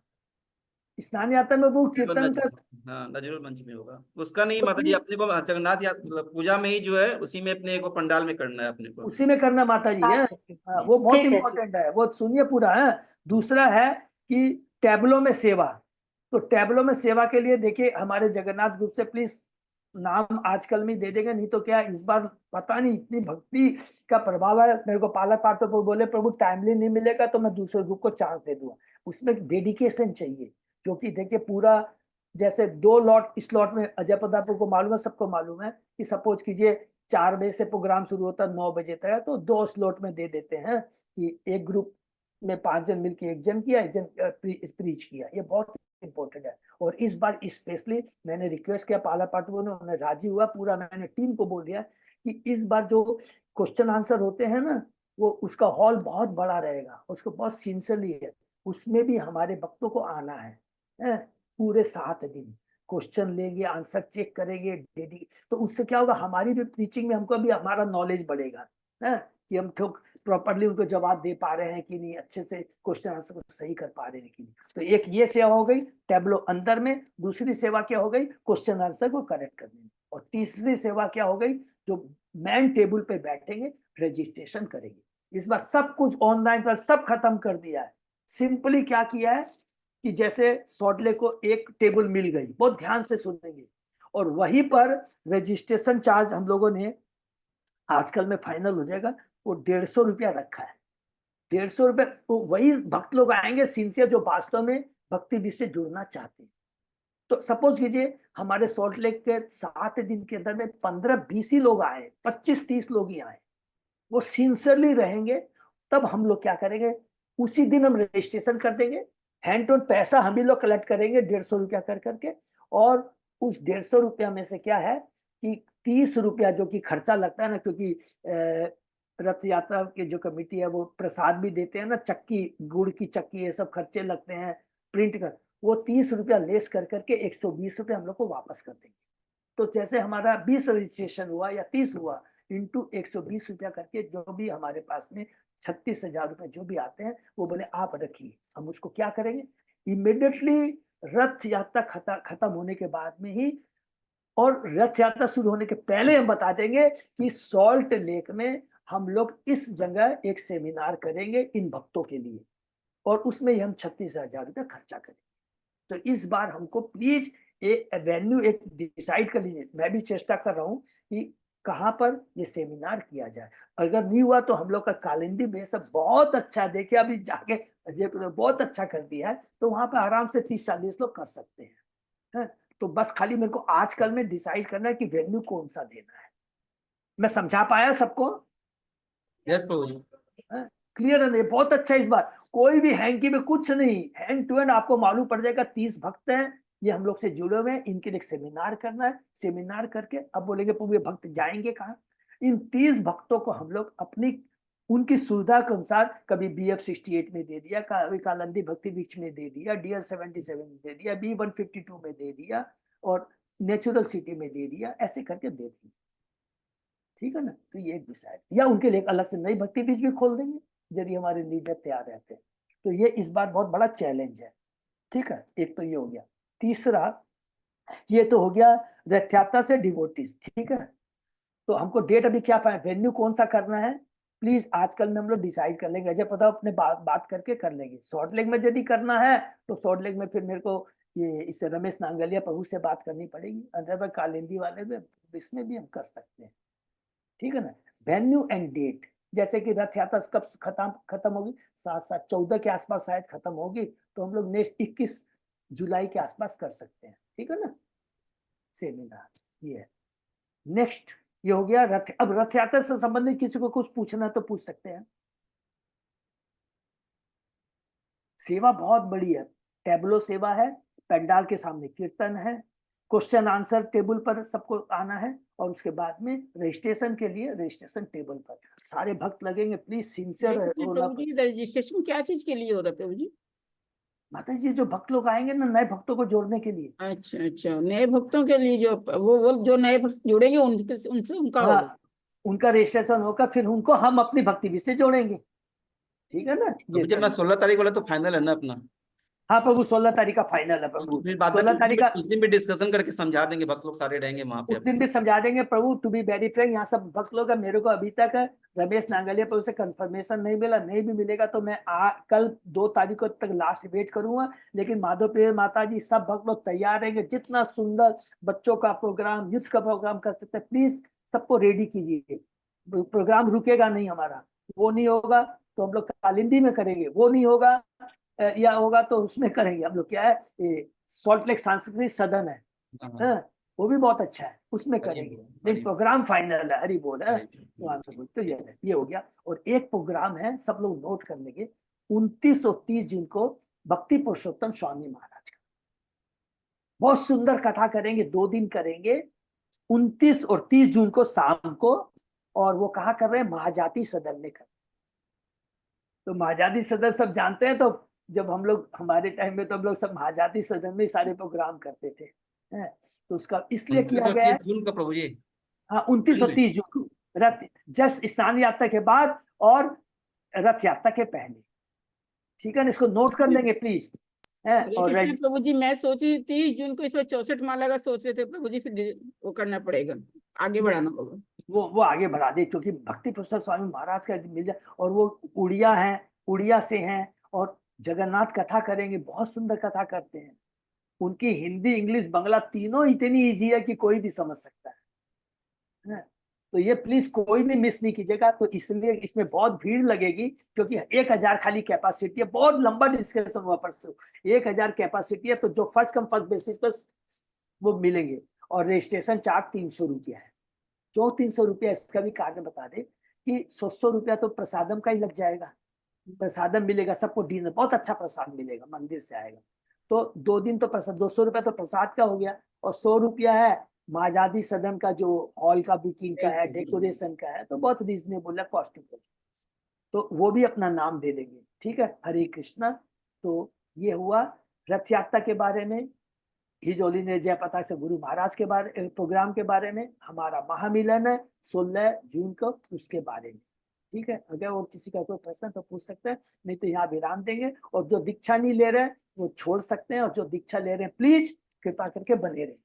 स्नान यात्रा में वो केवल कीर्तन कर, हाँ नजरुल मंच में होगा उसका नहीं तो माता जी, प्लीज अपने को जगन्नाथ मतलब पूजा में ही जो है उसी में अपने को पंडाल में करना है अपने को। उसी में करना माता जी है। अच्छा अच्छा, हाँ, वो बहुत ठीक है ठीक। इंपॉर्टेंट है, वो सुनिए पूरा है। दूसरा है कि टैबलो में सेवा। तो टैबलो में सेवा के लिए देखिए हमारे जगन्नाथ ग्रुप से प्लीज नाम आजकल में दे देंगे, नहीं तो क्या इस बार पता नहीं इतनी भक्ति का प्रभाव है। मेरे को पालक पाटो पर बोले प्रभु टाइमली नहीं मिलेगा तो मैं दूसरे ग्रुप को चांस दे दूंगा। उसमें डेडिकेशन चाहिए, क्योंकि देखिए पूरा जैसे 2 लॉट, इस लॉट में अजय प्रताप को मालूम है, सबको मालूम है कि सपोज कीजिए 4 बजे से प्रोग्राम शुरू होता है 9 बजे तक, तो 2 स्लॉट में दे देते हैं कि एक ग्रुप में 5 जन मिलकर एक जन किया, एक जन प्रीच किया। ये बहुत इंपॉर्टेंट है। और इस बार स्पेशली मैंने रिक्वेस्ट किया पाला पाटू ने, उन्होंने राजी हुआ, पूरा मैंने टीम को बोल दिया कि इस बार जो क्वेश्चन आंसर होते हैं ना, वो उसका हॉल बहुत बड़ा रहेगा, उसको बहुत सिंसियरली है, उसमें भी हमारे भक्तों को आना है। पूरे 7 दिन क्वेश्चन लेंगे, आंसर चेक करेंगे डेडी। तो उससे क्या होगा, हमारी भी टीचिंग में हमको भी हमारा नॉलेज बढ़ेगा, है कि हम तो प्रॉपरली उनको जवाब दे पा रहे हैं कि नहीं, अच्छे से क्वेश्चन आंसर को सही कर पा रहे हैं कि नहीं। तो एक ये सेवा हो गई टैबलो अंदर में। दूसरी सेवा क्या हो गई, क्वेश्चन आंसर को करेक्ट करने में। और तीसरी सेवा क्या हो गई, जो मैन टेबल पे बैठेंगे, रजिस्ट्रेशन करेंगे। इस बार सब कुछ ऑनलाइन पर सब खत्म कर दिया है। सिंपली क्या किया है कि जैसे सॉल्टलेक को एक टेबल मिल गई, बहुत ध्यान से सुनेंगे, और वहीं पर रजिस्ट्रेशन चार्ज हम लोगों ने आजकल में फाइनल हो जाएगा, वो 150 रुपया रखा है। 150 रुपये तो वही भक्त लोग आएंगे सिंसियर, जो वास्तव में भक्ति विधि से जुड़ना चाहते हैं। तो सपोज कीजिए हमारे सॉल्ट लेक के 7 दिन के अंदर में 15-20 ही लोग आए, 25-30 लोग ही आए, वो सिंसियरली रहेंगे, तब हम लोग क्या करेंगे, उसी दिन हम रजिस्ट्रेशन कर देंगे। हैंड टू पैसा हम ही लोग कलेक्ट करेंगे 150 रुपया कर करके। और उस 150 रुपया में से क्या है कि 30 रुपया जो कि खर्चा लगता है ना, क्योंकि रथ यात्रा की जो कमेटी है वो प्रसाद भी देते हैं ना, चक्की, गुड़ की चक्की, ये सब खर्चे लगते हैं प्रिंट कर, वो 30 रुपया लेस कर करके 120 रुपया हम लोग को वापस कर देंगे। तो जैसे हमारा 20 रजिस्ट्रेशन हुआ या 30 हुआ, इंटू 120 रुपया करके जो भी हमारे पास में 36,000 रुपए जो भी आते हैं, वो बोले आप रखिए। हम उसको क्या करेंगे, इमिडिएटली रथ यात्रा खत्म होने के बाद में ही, और रथ यात्रा शुरू होने के पहले हम बता देंगे कि सॉल्ट लेक में हम लोग इस जगह एक सेमिनार करेंगे इन भक्तों के लिए, और उसमें हम 36,000 रुपया खर्चा करेंगे। तो इस बार हमको प्लीज एक वेन्यू एक डिसाइड कर लीजिए। मैं भी चेष्टा कर रहा हूँ कि कहाँ पर ये सेमिनार किया जाए। अगर नहीं हुआ तो हम लोग का कालिंदी बेस बहुत अच्छा, देखिए अभी जाके अजय बहुत अच्छा कर दिया है, तो वहां पर आराम से 30-40 लोग कर सकते हैं। तो बस खाली मेरे को आजकल में डिसाइड करना है कि वेन्यू कौन सा देना है। मैं समझा पाया सबको? यस प्रभु जी। क्लियर है ना? बहुत अच्छा। इस बार कोई भी हैंकी में कुछ नहीं, हैंड टू हैंड आपको मालूम पड़ जाएगा। 30 भक्त हैं, ये हम लोग से जुड़े हुए हैं, इनके लिए सेमिनार करना है। सेमिनार करके अब बोलेंगे प्रभु ये भक्त जाएंगे कहाँ? इन 30 भक्तों को हम लोग अपनी उनकी सुविधा के अनुसार कभी BF 68 में दे दिया, कभी कालंदी भक्ति वृक्ष में दे दिया, DL 77 में दे दिया, B 152 में दे दिया, और नेचुरल सिटी में दे दिया, ऐसे करके दे दिया। ठीक है ना? तो ये डिसाइड, या उनके लिए अलग से नई भक्ति बीज भी खोल देंगे यदि हमारे लीडर तैयार रहते हैं। तो ये इस बार बहुत बड़ा चैलेंज है। ठीक है, एक तो ये हो गया। तीसरा, ये तो हो गया रथ यात्रा से डिवोटीज। ठीक है, तो हमको डेट अभी क्या पाए, वेन्यू कौन सा करना है, प्लीज आजकल में हम लोग डिसाइड कर लेंगे। अजय पता अपने बात करके कर लेंगे। सॉल्ट लेक में यदि करना है तो सॉल्ट लेक में फिर मेरे को ये इससे रमेश नांगलिया प्रभु से बात करनी पड़ेगी। अदरवाइज कालिंदी वाले में इसमें भी हम कर सकते हैं। ठीक है ना? वेन्यू एंड डेट, जैसे कि रथ यात्रा कब खत्म होगी, 7-14 के आसपास शायद खत्म होगी, तो हम लोग नेक्स्ट 21 जुलाई के आसपास कर सकते हैं। ठीक है ना? सेमिनार ये नेक्स्ट, ये हो गया रथ। अब रथ यात्रा से संबंधित किसी को कुछ पूछना तो पूछ सकते हैं। सेवा बहुत बड़ी है, टेबलो सेवा है, पंडाल के सामने कीर्तन है, क्वेश्चन आंसर टेबल पर सबको आना है, और उसके बाद में रजिस्ट्रेशन के लिए रजिस्ट्रेशन टेबल पर सारे भक्त लगेंगे। प्लीज सिंसियर लेकिन होना। प्रभु जी रजिस्ट्रेशन क्या चीज के लिए हो रहा है प्रभु जी? माता जी जो भक्त लोग आएंगे ना, नए भक्तों को जोड़ने के लिए। अच्छा अच्छा, नए भक्तों के लिए जो वो जो नए भक्त जुड़ेंगे उनके उनसे उनका होगा। हाँ, उनका रजिस्ट्रेशन होगा, फिर उनको हम अपनी भक्ति भी से जोड़ेंगे। ठीक है ना, तो ये मुझे अपना 16 तारीख वाला तो फाइनल है ना अपना? हाँ प्रभु, 16 तारीख का फाइनल है तो प्रभु। फिर बाद में 16 तारीख का उस दिन भी डिस्कशन करके समझा देंगे, भक्त लोग सारे रहेंगे वहां पे उस दिन भी समझा देंगे प्रभु। टू बी वेरी फ्रैंक, यहाँ सब भक्त लोग हैं, मेरे को अभी तक रमेश नांगलिया पर उसे कंफर्मेशन नहीं मिला, नहीं भी मिलेगा तो मैं कल 2 तारीख को तक लास्ट वेट करूंगा। लेकिन माधव प्रिय माता जी सब भक्त लोग तैयार रहेंगे, जितना सुंदर बच्चों का प्रोग्राम, युद्ध का प्रोग्राम कर सकते हैं, प्लीज सबको रेडी कीजिए। प्रोग्राम रुकेगा नहीं हमारा, वो नहीं होगा तो हम लोग कालिंदी में करेंगे, वो नहीं होगा या होगा तो उसमें करेंगे हम लोग। क्या है, सॉल्ट लेक सांस्कृतिक सदन है, हाँ, वो भी बहुत अच्छा है, उसमें करेंगे। लेकिन प्रोग्राम फाइनल है, हरी बोल है वहां पे बोल। तो ये हो गया। और एक प्रोग्राम है, सब लोग नोट कर लेंगे, 29 और 30 जून को भक्ति पुरुषोत्तम स्वामी महाराज का बहुत सुंदर कथा करेंगे, 2 दिन करेंगे, 29 और 30 जून को शाम को। और वो कहा कर रहे हैं, महाजाति सदन में कर। तो महाजाति सदन सब जानते हैं, तो जब हम लोग हमारे टाइम में तो हम लोग सब महाजाति सदन में सारे प्रोग्राम करते थे, है? तो उसका इसलिए किया गया है। जून का प्रभु जी, हाँ, 29 और 30 जून को, रथ जस्ट स्नान यात्रा के बाद और रथ यात्रा के पहले। ठीक है ना, इसको नोट कर लेंगे प्लीज। हरे और कृष्ण प्रभु जी, मैं सोची 30 जून को, इसमें 64 माला का सोच रहे थे प्रभु जी, फिर वो करना पड़ेगा, आगे बढ़ाना होगा। वो आगे बढ़ा दे, क्योंकि भक्ति प्रसाद स्वामी महाराज का मिल जाए। और वो उड़िया हैं, उड़िया से हैं, और जगन्नाथ कथा करेंगे, बहुत सुंदर कथा करते हैं। उनकी हिंदी, इंग्लिश, बांग्ला तीनों इतनी इजी है कि कोई भी समझ सकता है। तो ये प्लीज कोई भी मिस नहीं कीजिएगा। तो इसलिए इसमें बहुत भीड़ लगेगी, क्योंकि 1000 खाली कैपेसिटी है, बहुत लंबा डिस्कशन हुआ परसों। 1000 कैपेसिटी है, तो जो फर्स्ट कम फर्स्ट बेसिस पर वो मिलेंगे। और रजिस्ट्रेशन चार्ज 300 रुपया है। क्यों 300 रुपया, इसका भी कारण बता दे कि 100 रुपया तो प्रसादम का ही लग जाएगा। प्रसादम मिलेगा सबको, डिनर बहुत अच्छा प्रसाद मिलेगा, मंदिर से आएगा। तो 2 दिन तो प्रसाद, 200 रुपया तो प्रसाद का हो गया, और 100 रुपया है महाजाति सदन का, जो हॉल का बुकिंग का है, डेकोरेशन का है, तो बहुत रीजनेबल है, कॉस्ट। तो वो भी अपना नाम दे देंगे। ठीक है, हरे कृष्णा। तो ये हुआ रथ यात्रा के बारे में, हिजोली ने जय पता से गुरु महाराज के बारे प्रोग्राम के बारे में। हमारा महामिलन है 16 जून को, उसके बारे में। ठीक है, अगर और किसी का कोई प्रश्न तो पूछ सकते हैं, नहीं तो यहाँ विराम देंगे। और जो दीक्षा नहीं ले रहे हैं वो छोड़ सकते हैं, और जो दीक्षा ले रहे हैं प्लीज कृपा करके बने रहे।